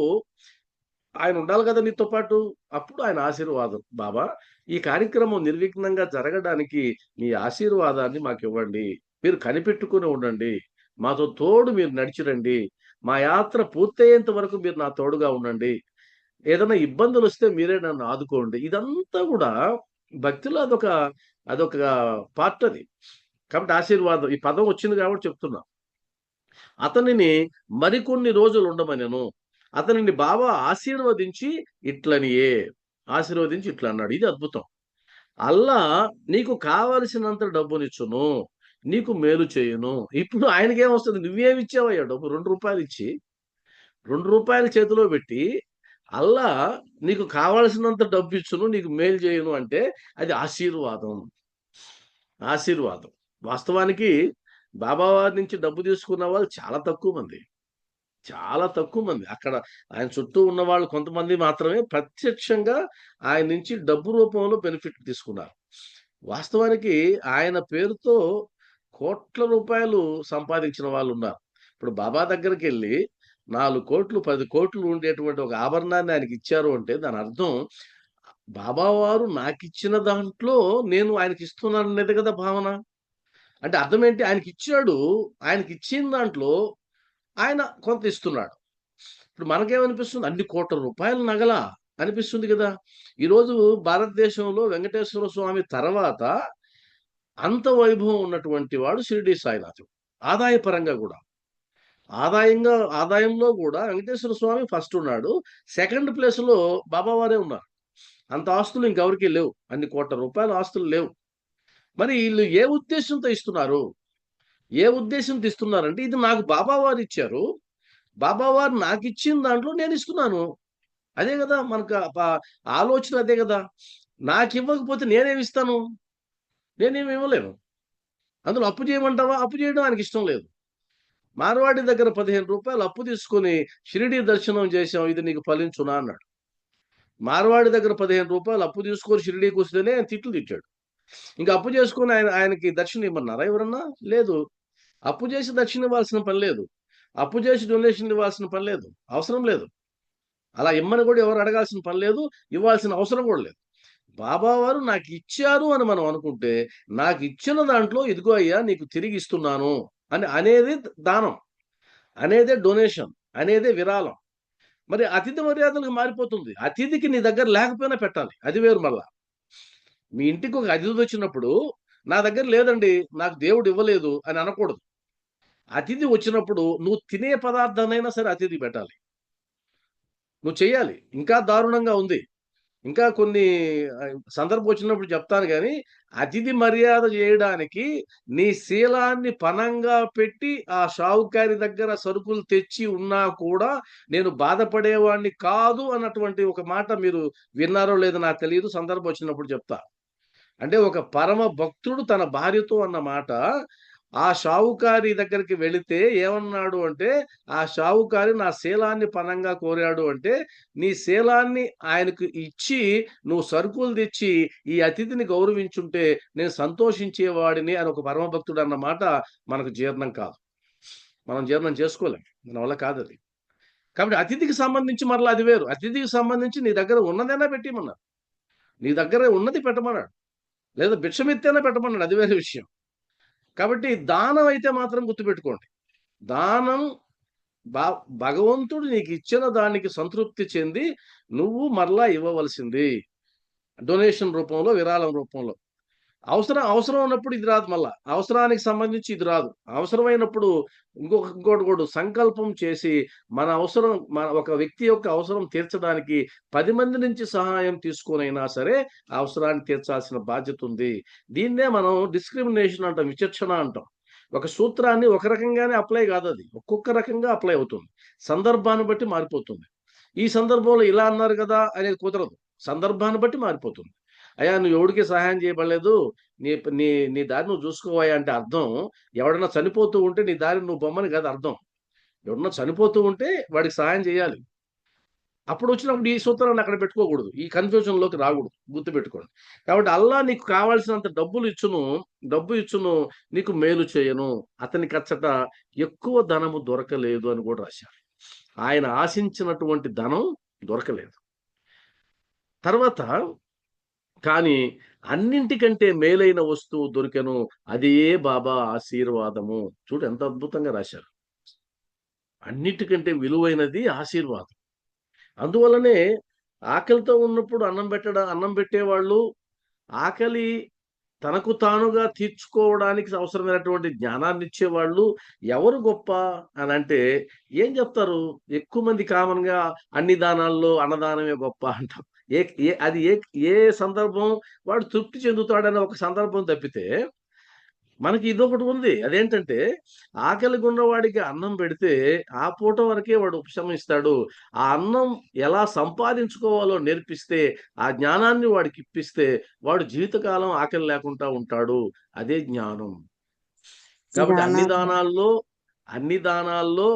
ఆయన ఉండాలి కదా నీతో పాటు. అప్పుడు ఆయన ఆశీర్వాదం. బాబా ఈ కార్యక్రమం నిర్విఘ్నంగా జరగడానికి మీ ఆశీర్వాదాన్ని మాకివ్వండి. మీరు కనిపెట్టుకొని ఉండండి. మాతో తోడు మీరు నడిచి రండి. మా యాత్ర పూర్తయ్యేంత వరకు మీరు నా తోడుగా ఉండండి. ఏదైనా ఇబ్బందులొస్తే మీరే నన్ను ఆదుకోండి. ఇదంతా గూడా భక్తిలో అదొక పార్ట్ అది. కాబట్టి ఆశీర్వాదం ఈ పదం వచ్చింది కాబట్టి చెప్తున్నా. అతనిని మరికొన్ని రోజులు ఉండమనెను. అతనిని బావ ఆశీర్వదించి ఇట్లనియే. ఆశీర్వదించి ఇట్లా అన్నాడు. ఇది అద్భుతం. అల్లా నీకు కావలసినంత డబ్బునిచ్చును. నీకు మేలు చేయును. ఇప్పుడు ఆయనకేమొస్తది? నువ్వేమిచ్చావయ్యా డబ్బు? రూ. 2 ఇచ్చి, రూ. 2 చేతిలో పెట్టి, అల్లా నీకు కావలసినంత డబ్బిచ్చును. నీకు మేలు చేయును అంటే అది ఆశీర్వాదం. ఆశీర్వాదం. వాస్తవానికి బాబా వారి నుంచి డబ్బు తీసుకున్న వాళ్ళు చాలా తక్కువ మంది. చాలా తక్కువ మంది. అక్కడ ఆయన చుట్టూ ఉన్నవాళ్ళు కొంతమంది మాత్రమే ప్రత్యక్షంగా ఆయన నుంచి డబ్బు రూపంలో బెనిఫిట్ తీసుకున్నారు. వాస్తవానికి ఆయన పేరుతో కోట్ల రూపాయలు సంపాదించిన వాళ్ళున్నారు. ఇప్పుడు బాబా దగ్గరికెళ్ళి 4,00,00,000, 10,00,00,000 ఉండేటువంటి ఒక ఆభరణాన్ని ఆయనకిచ్చారు అంటే దాని అర్థం బాబా వారు నాకిచ్చిన దాంట్లో నేను ఆయనకిస్తున్నాననేదే కదా భావన. అంటే అర్థమేంటి? ఆయనకిచ్చాడు. ఆయనకిచ్చిన దాంట్లో ఆయన కొంత ఇస్తున్నాడు. ఇప్పుడు మనకేమనిపిస్తుంది? అన్ని కోట్ల రూపాయల నగలా? అనిపిస్తుంది గదా! ఈరోజు భారతదేశంలో వెంకటేశ్వర స్వామి తర్వాత అంత వైభవం ఉన్నటువంటి వాడు షిరిడీ సాయినాథుడు. ఆదాయపరంగా గూడా. ఆదాయంలో గూడా వెంకటేశ్వర స్వామి ఫస్ట్ ఉన్నాడు. సెకండ్ ప్లేస్‌లో బాబావారే ఉన్నారు. అంత ఆస్తులు ఇంకెవరికీ లేవు. అన్ని కోట్ల రూపాయల ఆస్తులు లేవు. మరి ఈళ్ళు ఏ ఉద్దేశ్యంతో ఇస్తున్నారు? ఏ ఉద్దేశ్యంతో ఇస్తున్నారంటే, ఇది నాకు బాబావారిచ్చారు. బాబావారు నాకిచ్చిన దాంట్లో నేనిస్తున్నాను. అదే గదా! మనకు ఆలోచన అదే గదా! నాకివ్వకపోతే నేనేమిస్తాను? నేనేమి ఇవ్వలేను. అందులో అప్పు చేయమంటావా? అప్పు చేయడం ఆయనకిష్టం లేదు. మార్వాడి దగ్గర రూ. 15 అప్పు తీసుకొని షిరిడీ దర్శనం చేశాం. ఇది నీకు ఫలించునా అన్నాడు. మార్వాడి దగ్గర రూ. 15 అప్పు తీసుకొని షిరిడీకొస్తేనే ఆయన తిట్లు తిట్టాడు. ఇంక అప్పు చేసుకొని ఆయనకి దర్శనం ఇమ్మన్నారా ఎవరన్నా? లేదు. అప్పు చేసి దక్షిణ ఇవ్వాల్సిన పని లేదు. అప్పు చేసి డొనేషన్ ఇవ్వాల్సిన పని లేదు. అవసరం లేదు. అలా ఇమ్మని కూడా ఎవరు అడగాల్సిన పని లేదు. ఇవ్వాల్సిన అవసరం కూడా లేదు. బాబా వారు నాకిచ్చారు అని మనం అనుకుంటే, నాకిచ్చిన దాంట్లో ఇదిగో అయ్యా నీకు తిరిగిస్తున్నాను అని అనేది దానం. అనేదే డొనేషన్. అనేదే విరాళం. మరి అతిథి మర్యాదలకు మారిపోతుంది. అతిథికి నీ దగ్గర లేకపోయినా పెట్టాలి. అది వేరు మళ్ళా. మీ ఇంటికి ఒక అతిథొచ్చినప్పుడు, నా దగ్గర లేదండి, నాకు దేవుడు ఇవ్వలేదు అని అనకూడదు. అతిథి వచ్చినప్పుడు నువ్వు తినే పదార్థాన్నైనా సరే అతిథికి పెట్టాలి. నువ్వు చెయ్యాలి. ఇంకా దారుణంగా ఉంది. ఇంకా కొన్ని సందర్భం వచ్చినప్పుడు చెప్తాను గానీ, అతిథి మర్యాద జేయడానికి నీ శీలాన్ని పణంగా పెట్టి, ఆ షావుకారి దగ్గర సరుకులు తెచ్చి ఉన్నా కూడా, నేను బాధపడేవాడిని కాదు అన్నటువంటి ఒక మాట మీరు విన్నారో లేదో నాకు తెలీదు. సందర్భం వచ్చినప్పుడు చెప్తా. అంటే ఒక పరమ భక్తుడు తన భార్యతో అన్న మాట, ఆ షావుకారి దగ్గరికి వెళితే ఏమన్నాడు అంటే, ఆ షావుకారి నా శీలాన్ని పణంగా కోరాడు అంటే, నీ శీలాన్ని ఆయనకు ఇచ్చి, నువ్వు సరుకులు తెచ్చి, ఈ అతిథిని గౌరవించుంటే నేను సంతోషించేవాడిని అని ఒక పరమ భక్తుడు అన్న మాట మనకు జీర్ణం కాదు. మనం జీర్ణం చేసుకోలేం. మన వల్ల కాదది. కాబట్టి అతిథికి సంబంధించి మరలా అది వేరు. అతిథికి సంబంధించి నీ దగ్గర ఉన్నదైనా పెట్టియమన్నారు. నీ దగ్గర ఉన్నది పెట్టమన్నాడు. లేదా భిక్షమెత్తైనా పెట్టమన్నాడు. అది వేరే విషయం. కాబట్టి దానం అయితే మాత్రం గుర్తుపెట్టుకోండి. దానం బ భగవంతుడు నీకిచ్చిన దానికి సంతృప్తి చెంది, నువ్వు మరలా ఇవ్వవలసింది. డొనేషన్ రూపంలో, విరాళం రూపంలో. అవసరం ఉన్నప్పుడు ఇది రాదు మళ్ళా. అవసరానికి సంబంధించి ఇది రాదు. అవసరమైనప్పుడు ఇంకోటి కూడా సంకల్పం చేసి ఒక వ్యక్తి యొక్క అవసరం తీర్చడానికి 10 మంది నుంచి సహాయం తీసుకొనైనా సరే ఆ అవసరాన్ని తీర్చాల్సిన బాధ్యత ఉంది. దీన్నే మనం డిస్క్రిమినేషన్ అంటాం. విచక్షణ అంటాం. ఒక సూత్రాన్ని ఒక రకంగానే అప్లై కాదది. ఒక్కొక్క రకంగా అప్లై అవుతుంది. సందర్భాన్ని బట్టి మారిపోతుంది. ఈ సందర్భంలో ఇలా అన్నారు కదా అనేది కుదరదు. సందర్భాన్ని బట్టి మారిపోతుంది. అయ్యా నువ్వు ఎవడికి సహాయం చేయబడలేదు. నీ నీ నీ దారి నువ్వు చూసుకోవయ్యా అంటే అర్థం ఎవడన్నా చనిపోతూ ఉంటే నీ దారి నువ్వు బొమ్మని కాదు అర్థం. ఎవడన్నా చనిపోతూ ఉంటే వాడికి సహాయం చేయాలి. అప్పుడు వచ్చినప్పుడు ఈ సూత్రాన్ని అక్కడ పెట్టుకోకూడదు. ఈ కన్‌ఫ్యూజన్‌లోకి రాకూడదు. గుర్తుపెట్టుకోండి. కాబట్టి అల్లా నీకు కావాల్సినంత డబ్బు ఇచ్చును నీకు మేలు చేయను. అతనికచ్చట ఎక్కువ ధనము దొరకలేదు అని కూడా రాశారు. ఆయన ఆశించినటువంటి ధనం దొరకలేదు. తర్వాత కానీ అన్నింటికంటే మేలైన వస్తువు దొరికెను. అదే బాబా ఆశీర్వాదము. చూడు ఎంత అద్భుతంగా రాశారు. అన్నిటికంటే విలువైనది ఆశీర్వాదం. అందువల్లనే ఆకలితో ఉన్నప్పుడు అన్నం పెట్టేవాళ్ళు ఆకలి తనకు తానుగా తీర్చుకోవడానికి అవసరమైనటువంటి జ్ఞానాన్ని ఇచ్చేవాళ్ళు ఎవరు గొప్ప అని అంటే ఏం చెప్తారు? ఎక్కువ మంది కామన్‌గా అన్ని దానాల్లో అన్నదానమే గొప్ప అంటాం. ఏ ఏ అది ఏ ఏ సందర్భం వాడు తృప్తి చెందుతాడనే ఒక సందర్భం తప్పితే మనకి ఇదొకటి ఉంది. అదేంటంటే ఆకలిగున్నవాడికి అన్నం పెడితే ఆ పూట వరకే వాడు ఉపశమిస్తాడు. ఆ అన్నం ఎలా సంపాదించుకోవాలో నేర్పిస్తే, ఆ జ్ఞానాన్ని వాడికిప్పిస్తే వాడు జీవితకాలం ఆకలి లేకుండా ఉంటాడు. అదే జ్ఞానం. కాబట్టి అన్ని దానాల్లో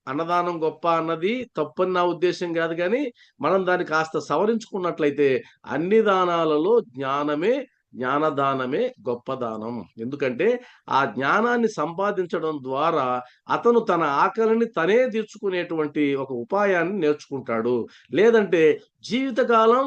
అన్నదానం గొప్ప అన్నది తప్పని నా ఉద్దేశ్యం కాదు గానీ, మనం దాన్ని కాస్త సవరించుకున్నట్లయితే అన్ని దానాలలో జ్ఞానదానమే గొప్ప దానం. ఎందుకంటే ఆ జ్ఞానాన్ని సంపాదించడం ద్వారా అతను తన ఆకలిని తనే తీర్చుకునేటువంటి ఒక ఉపాయాన్ని నేర్చుకుంటాడు. లేదంటే జీవితకాలం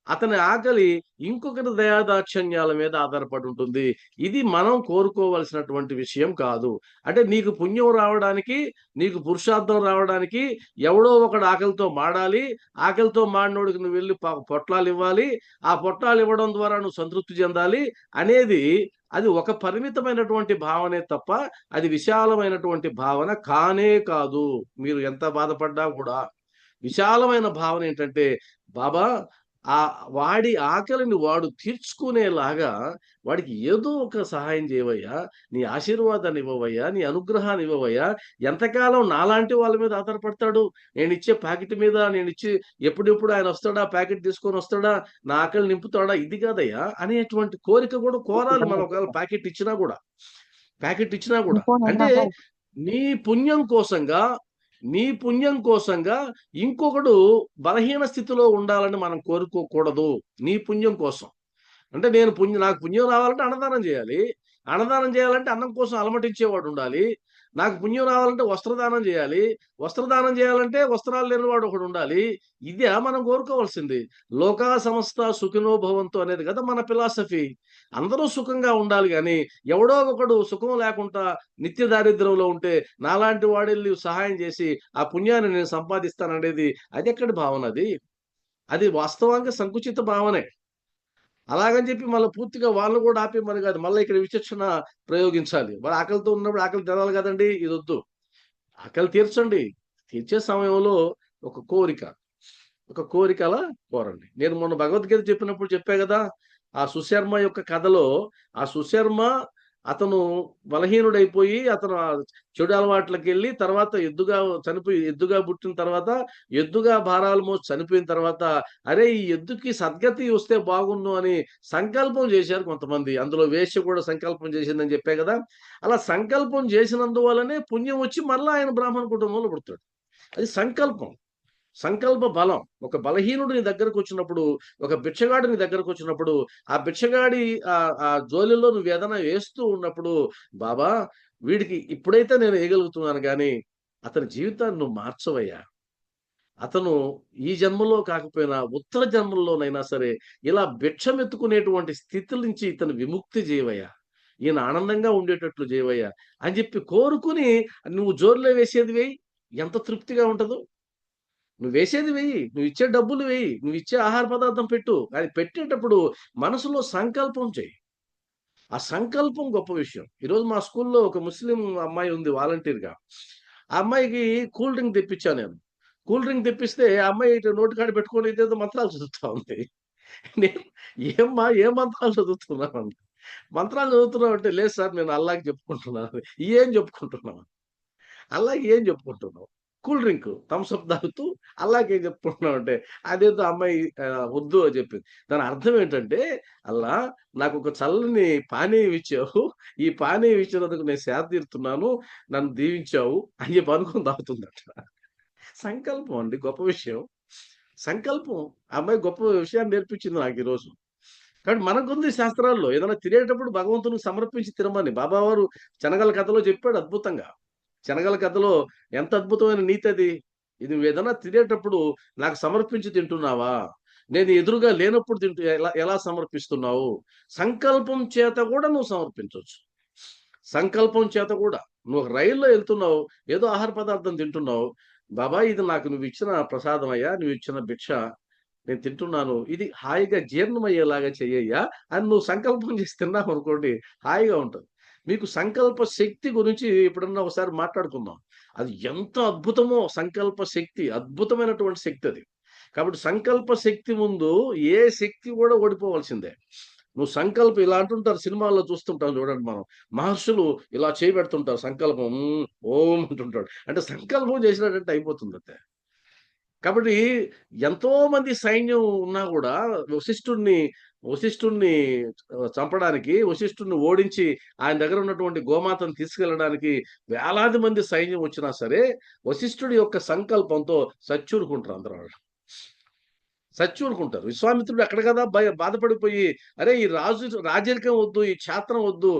అతని ఆకలి ఇంకొకరి దయాదాక్షిణ్యాల మీద ఆధారపడి ఉంటుంది. ఇది మనం కోరుకోవలసినటువంటి విషయం కాదు. అంటే నీకు పుణ్యం రావడానికి, నీకు పురుషార్థం రావడానికి ఎవడో ఒకడు ఆకలితో మాడాలి. ఆకలితో మాడినోడికి నువ్వు వెళ్లి పొట్లాలు ఇవ్వాలి. ఆ పొట్లాలు ఇవ్వడం ద్వారా నువ్వు సంతృప్తి చెందాలి అనేది అది ఒక పరిమితమైనటువంటి భావనే తప్ప అది విశాలమైనటువంటి భావన కానే కాదు. మీరు ఎంత బాధపడ్డా కూడా విశాలమైన భావన ఏంటంటే బాబా వాడి ఆకలిని వాడు తీర్చుకునేలాగా వాడికి ఏదో ఒక సహాయం చేయవయ్యా. నీ ఆశీర్వాదాన్ని ఇవ్వవయ్యా. నీ అనుగ్రహాన్ని ఇవ్వవయ్యా. ఎంతకాలం నాలాంటి వాళ్ళ మీద ఆధారపడతాడు? నేనిచ్చే ప్యాకెట్ మీద ఎప్పుడెప్పుడు ఆయన వస్తాడా? ప్యాకెట్ తీసుకొని వస్తాడా? నా ఆకలి నింపుతాడా? ఇది కాదయ్యా అనేటువంటి కోరిక కూడా కోరాలి మనం ఒకవేళ ప్యాకెట్ ఇచ్చినా కూడా. అంటే నీ పుణ్యం కోసంగా ఇంకొకడు బలహీన స్థితిలో ఉండాలని మనం కోరుకోకూడదు. నీ పుణ్యం కోసం. అంటే నాకు పుణ్యం రావాలంటే అన్నదానం చేయాలి. అన్నదానం చేయాలంటే అన్నం కోసం అలమటించేవాడు ఉండాలి. నాకు పుణ్యం రావాలంటే వస్త్రదానం చేయాలి. వస్త్రదానం చేయాలంటే వస్త్రాలు లేనివాడు ఒకడు ఉండాలి. ఇదే మనం కోరుకోవాల్సింది. లోకా సమస్త సుఖినో భవంతు అనేది కదా మన ఫిలాసఫీ. అందరూ సుఖంగా ఉండాలి గాని ఎవడో ఒకడు సుఖం లేకుండా నిత్య దారిద్ర్యంలో ఉంటే నాలాంటి వాడెళ్ళి సహాయం చేసి ఆ పుణ్యాన్ని నేను సంపాదిస్తాననేది అది ఎక్కడి భావన అది? అది వాస్తవంగా సంకుచిత భావనే. అలాగని చెప్పి మళ్ళీ పూర్తిగా వాళ్ళు కూడా ఆపేయమని కాదు. మళ్ళీ ఇక్కడ విచక్షణ ప్రయోగించాలి. మరి ఆకలితో ఉన్నప్పుడు ఆకలి తెరాలి కదండీ! ఇదొద్దు. ఆకలి తీర్చండి. తీర్చే సమయంలో ఒక కోరికలా కోరండి. నేను మొన్న భగవద్గీత చెప్పినప్పుడు చెప్పా గదా! ఆ సుశర్మ యొక్క కథలో ఆ సుశర్మ అతను బలహీనుడైపోయి అతను చెడు అలవాట్లకెళ్ళి తర్వాత ఎద్దుగా పుట్టిన తర్వాత ఎద్దుగా భారాలు మోసి చనిపోయిన తర్వాత అరే ఈ ఎద్దుకి సద్గతి వస్తే బాగుండు అని సంకల్పం చేశారు కొంతమంది. అందులో వేశ్య కూడా సంకల్పం చేసిందని చెప్పా కదా! అలా సంకల్పం చేసినందువల్లనే పుణ్యం వచ్చి మళ్ళా ఆయన బ్రాహ్మణ కుటుంబంలో పుడతాడు. అది సంకల్ప బలం. ఒక బలహీనుడు నీ దగ్గరకొచ్చినప్పుడు, ఒక బిచ్చగాడు నీ దగ్గరకొచ్చినప్పుడు, ఆ బిచ్చగాడి ఆ జోలిలో నువ్వేదైనా వేస్తూ ఉన్నప్పుడు, బాబా వీడికి ఇప్పుడైతే నేను వేయగలుగుతున్నాను గానీ, అతని జీవితాన్ని నువ్వు మార్చవయ్యా. అతను ఈ జన్మలో కాకపోయినా ఉత్తర జన్మల్లోనైనా సరే, ఇలా భిక్షమెత్తుకునేటువంటి స్థితి నుంచి ఇతను విముక్తి చేయవయ్యా. ఈయన ఆనందంగా ఉండేటట్లు చేయవయ్యా అని చెప్పి కోరుకుని నువ్వు జోరులో వేసేది వెయ్యి. ఎంత తృప్తిగా ఉంటదో. నువ్వేసేది వెయ్యి. నువ్విచ్చే డబ్బులు వెయ్యి. నువ్విచ్చే ఆహార పదార్థం పెట్టు. అది పెట్టేటప్పుడు మనసులో సంకల్పం చెయ్యి. ఆ సంకల్పం గొప్ప విషయం. ఈరోజు మా స్కూల్లో ఒక ముస్లిం అమ్మాయి ఉంది వాలంటీర్‌గా. ఆ అమ్మాయికి కూల్ డ్రింక్ తెప్పించా నేను. కూల్ డ్రింక్ తెప్పిస్తే ఆ అమ్మాయి ఇటు నోటికాడ పెట్టుకొని ఇదేదో మంత్రాలు చదువుతా ఉంది. నేను ఏమ్మా ఏం మంత్రాలు చదువుతున్నావు అంట. మంత్రాలు చదువుతున్నావు అంటే, లేదు సార్ నేను అల్లాకి చెప్పుకుంటున్నాను. ఏం చెప్పుకుంటున్నావు? అల్లాకి ఏం చెప్పుకుంటున్నావు? కూల్ డ్రింక్ థమ్స్ అప్ తాగుతూ అల్లాకి ఏం చెప్పుకుంటున్నావు అంటే, అదేదో అమ్మాయి ఉర్దూలో చెప్పింది. దాని అర్థం ఏంటంటే, అల్లా నాకొక చల్లని పానీయం ఇచ్చావు. ఈ పానీయం ఇచ్చినందుకు నేను సేద తీరుతున్నాను. నన్ను దీవించావు అని చెప్పి అనుకోని తాగుతుందట. సంకల్పం అండి గొప్ప విషయం. సంకల్పం. ఆ అమ్మాయి గొప్ప విషయాన్ని నేర్పించింది నాకు ఈరోజు. కాబట్టి మనకుంది శాస్త్రాల్లో ఏదైనా తినేటప్పుడు భగవంతునికి సమర్పించి తినమని. బాబావారు శనగల కథలో చెప్పాడు అద్భుతంగా. శనగల కథలో ఎంత అద్భుతమైన నీతది. ఇది నువ్వేదన్నా తినేటప్పుడు నాకు సమర్పించి తింటున్నావా? నేను ఎదురుగా లేనప్పుడు ఎలా ఎలా సమర్పిస్తున్నావు? సంకల్పం చేత గూడా నువ్వు సమర్పించొచ్చు. సంకల్పం చేత గూడా. నువ్వు ఒక రైల్లో ఎళ్తున్నావు. ఏదో ఆహార పదార్థం తింటున్నావు. బాబా ఇది నాకు నువ్విచ్చిన ప్రసాదమయ్యా. నువ్విచ్చిన భిక్ష. నేను తింటున్నాను. ఇది హాయిగా జీర్ణమయ్యేలాగా చెయ్యయ్యా అని నువ్వు సంకల్పం చేసి తిన్నావనుకోండి హాయిగా ఉంటది. మీకు సంకల్ప శక్తి గురించి ఎప్పుడన్నా ఒకసారి మాట్లాడుకుందాం. అది ఎంత అద్భుతమో సంకల్ప శక్తి. అద్భుతమైనటువంటి శక్తి అది. కాబట్టి సంకల్ప శక్తి ముందు ఏ శక్తి గూడా ఓడిపోవాల్సిందే. నువ్వు సంకల్పం ఇలా అంటుంటారు సినిమాల్లో చూస్తుంటాం చూడండి మనం. మహర్షులు ఇలా చేయబెడుతుంటారు సంకల్పం. ఓం అంటుంటాడు. అంటే సంకల్పం చేసినట్టంటే అయిపోతుందంతే. కాబట్టి ఎంతోమంది సైన్యం ఉన్నా గూడా వశిష్ఠుడిని వశిష్ఠుడిని చంపడానికి, వశిష్ఠుడిని ఓడించి ఆయన దగ్గర ఉన్నటువంటి గోమాతను తీసుకెళ్ళడానికి వేలాది మంది సైన్యం వచ్చినా సరే, వశిష్ఠుడి యొక్క సంకల్పంతో సచ్చూరుకుంటారు అందరూ వాళ్ళు. సచ్చూరుకుంటారు. విశ్వామిత్రుడు అక్కడ కదా బాధపడిపోయి, అరే! ఈ రాజరికం వద్దు, ఈ క్షాత్రం వద్దు.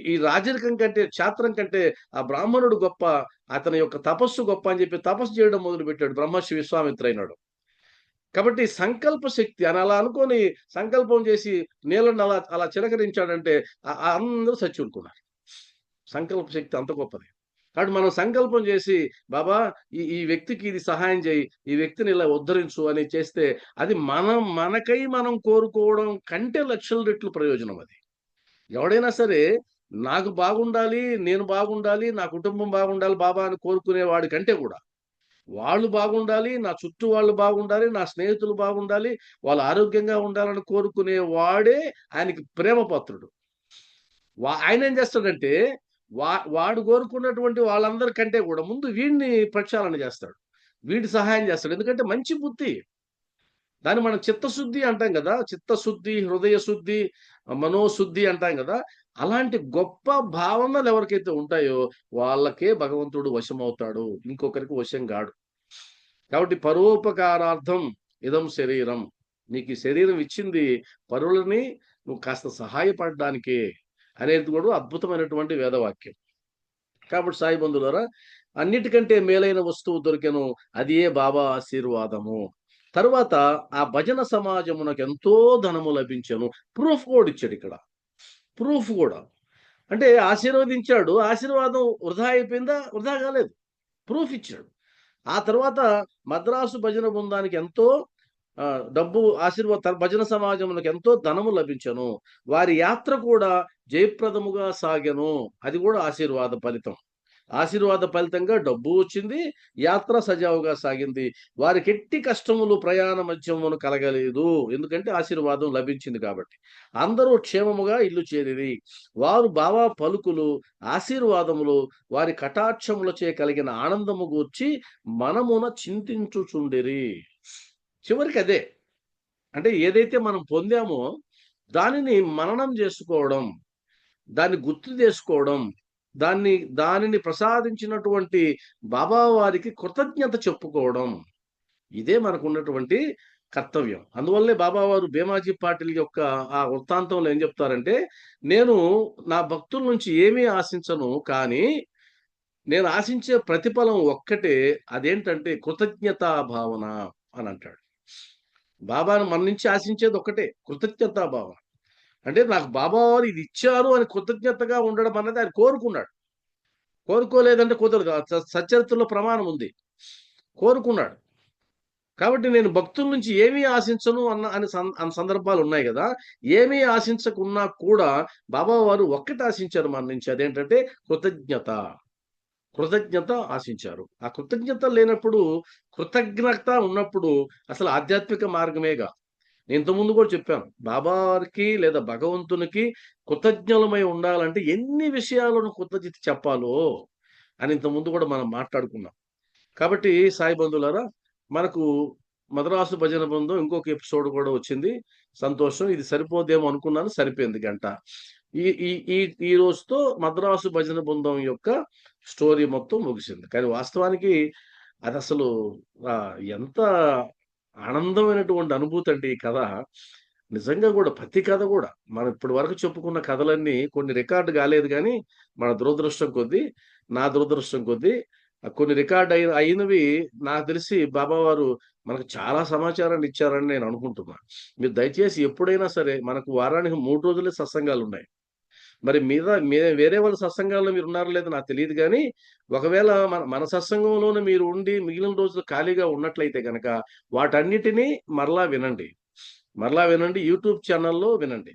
ఈ రాజరికం కంటే, క్షాత్రం కంటే ఆ బ్రాహ్మణుడు గొప్ప. అతని యొక్క తపస్సు గొప్ప అని చెప్పి తపస్సు చేయడం మొదలుపెట్టాడు బ్రహ్మర్షి విశ్వామిత్రుడైనాడు. కాబట్టి సంకల్ప శక్తి అని అలా అనుకోని సంకల్పం చేసి నీళ్ళని అలా అలా చిలకరించాడంటే అందరూ సచ్చూరుకున్నారు. సంకల్ప శక్తి అంత గొప్పది. కాబట్టి మనం సంకల్పం చేసి బాబా ఈ వ్యక్తికి ఇది సహాయం చేయి, ఈ వ్యక్తిని ఇలా ఉద్ధరించు అని చేస్తే అది మనకై మనం కోరుకోవడం కంటే లక్షల రెట్లు ప్రయోజనం అది. ఎవడైనా సరే నాకు బాగుండాలి, నేను బాగుండాలి, నా కుటుంబం బాగుండాలి బాబా అని కోరుకునే వాడి కంటే కూడా వాళ్ళు బాగుండాలి, నా చుట్టూ వాళ్ళు బాగుండాలి, నా స్నేహితులు బాగుండాలి, వాళ్ళు ఆరోగ్యంగా ఉండాలని కోరుకునే వాడే ఆయనకి ప్రేమ పాత్రుడు. ఆయనేం చేస్తాడంటే వాడు కోరుకున్నటువంటి వాళ్ళందరికంటే కూడా ముందు వీడిని ప్రక్షాళన చేస్తాడు. వీడి సహాయం చేస్తాడు. ఎందుకంటే మంచి బుద్ధి. దాన్ని మనం చిత్తశుద్ధి అంటాం గదా! చిత్తశుద్ధి, హృదయ శుద్ధి, మనోశుద్ధి అంటాం గదా! అలాంటి గొప్ప భావనలు ఎవరికైతే ఉంటాయో వాళ్ళకే భగవంతుడు వశమవుతాడు. ఇంకొకరికి వశం గాడు. కాబట్టి పరోపకారార్థం ఇదం శరీరం. నీకు ఈ శరీరం ఇచ్చింది పరులని నువ్వు కాస్త సహాయపడడానికే అనేది కూడా అద్భుతమైనటువంటి వేదవాక్యం. కాబట్టి సాయి బంధువులారా అన్నిటికంటే మేలైన వస్తువు దొరికెను అదియే బాబా ఆశీర్వాదము. తరువాత ఆ భజన సమాజమునకెంతో ధనము లభించెను. ప్రూఫ్ కూడా ఇచ్చాడిక్కడ. ప్రూఫ్ గూడా. అంటే ఆశీర్వదించాడు. ఆశీర్వాదం వృధా అయిపోయిందా? వృధా కాలేదు. ప్రూఫ్ ఇచ్చాడు. ఆ తర్వాత మద్రాసు భజన బృందానికి ఎంతో డబ్బు భజన సమాజమునకు ఎంతో ధనము లభించెను. వారి యాత్ర కూడా జయప్రదముగా సాగెను. అది కూడా ఆశీర్వాద ఫలితం. ఆశీర్వాద ఫలితంగా డబ్బు వచ్చింది. యాత్ర సజావుగా సాగింది. వారికి ఎట్టి కష్టములు ప్రయాణ మధ్యమును కలగలేదు. ఎందుకంటే ఆశీర్వాదం లభించింది కాబట్టి. అందరూ క్షేమముగా ఇల్లు చేరిరి. వారు బావా పలుకులు, ఆశీర్వాదములు, వారి కటాక్షములచే కలిగిన ఆనందము గూర్చి మనమున చింతించుచుండిరి. చివరికి అదే. అంటే ఏదైతే మనం పొందామో దానిని మననం చేసుకోవడం, దాన్ని గుర్తు చేసుకోవడం, దానిని ప్రసాదించినటువంటి బాబా వారికి కృతజ్ఞత చెప్పుకోవడం. ఇదే మనకున్నటువంటి కర్తవ్యం. అందువల్లే బాబావారు భీమాజీ పాటిల్ యొక్క ఆ వృత్తాంతంలో ఏం చెప్తారంటే, నేను నా భక్తుల నుంచి ఏమీ ఆశించను. కానీ నేను ఆశించే ప్రతిఫలం ఒక్కటే. అదేంటంటే కృతజ్ఞతా భావన అని అంటాడు. బాబాను మన నుంచి ఆశించేది ఒక్కటే కృతజ్ఞతా భావన. అంటే నాకు బాబా వారు ఇది ఇచ్చారు అని కృతజ్ఞతగా ఉండడం అన్నది ఆయన కోరుకున్నాడు. కోరుకోలేదంటే కుదరదు. సచ్చరిత్రలో ప్రమాణం ఉంది. కోరుకున్నాడు. కాబట్టి నేను భక్తుల నుంచి ఏమీ ఆశించను అన్న సందర్భాలు ఉన్నాయి కదా! ఏమీ ఆశించకున్నా కూడా బాబా వారు ఒక్కటి ఆశించారు మన నుంచి. అదేంటంటే కృతజ్ఞత. కృతజ్ఞత ఆశించారు. ఆ కృతజ్ఞత లేనప్పుడు, కృతజ్ఞత ఉన్నప్పుడు అసలు ఆధ్యాత్మిక మార్గమేగా. నేను ఇంతకుముందు కూడా చెప్పాను. బాబా వారికి లేదా భగవంతునికి కృతజ్ఞులమై ఉండాలంటే ఎన్ని విషయాలను కృతజ్ఞత చెప్పాలో అని ఇంతకుముందు కూడా మనం మాట్లాడుకున్నాం. కాబట్టి సాయి బంధువులారా, మనకు మద్రాసు భజన బృందం ఇంకొక ఎపిసోడ్ కూడా వచ్చింది. సంతోషం. ఇది సరిపోదేమో అనుకున్నాను. సరిపోయింది గంట. ఈ ఈ ఈ ఈ రోజుతో మద్రాసు భజన బృందం యొక్క స్టోరీ మొత్తం ముగిసింది. కానీ వాస్తవానికి అదసలు ఎంత ఆనందమైనటువంటి అనుభూతి అండి ఈ కథ. నిజంగా గూడా ప్రతి కథ గూడా మనం ఇప్పటి వరకు చెప్పుకున్న కథలన్నీ కొన్ని రికార్డ్ కాలేదు గానీ, మన దురదృష్టం కొద్దీ, నా దురదృష్టం కొద్దీ కొన్ని రికార్డ్ అయినవి నాకు తెలిసి బాబా వారు మనకు చాలా సమాచారాన్ని ఇచ్చారని నేను అనుకుంటున్నా. మీరు దయచేసి ఎప్పుడైనా సరే మనకు వారానికి 3 రోజులే సత్సంగాలున్నాయి. మరి వేరే వాళ్ళ సత్సంగాల్లో మీరున్నారో లేదో నాకు తెలీదు గానీ, ఒకవేళ మన మన సత్సంగంలోనే మీరు ఉండి మిగిలిన రోజులు ఖాళీగా ఉన్నట్లయితే గనక వాటన్నిటిని మరలా వినండి. మరలా వినండి. యూట్యూబ్ ఛానెల్‌లో వినండి.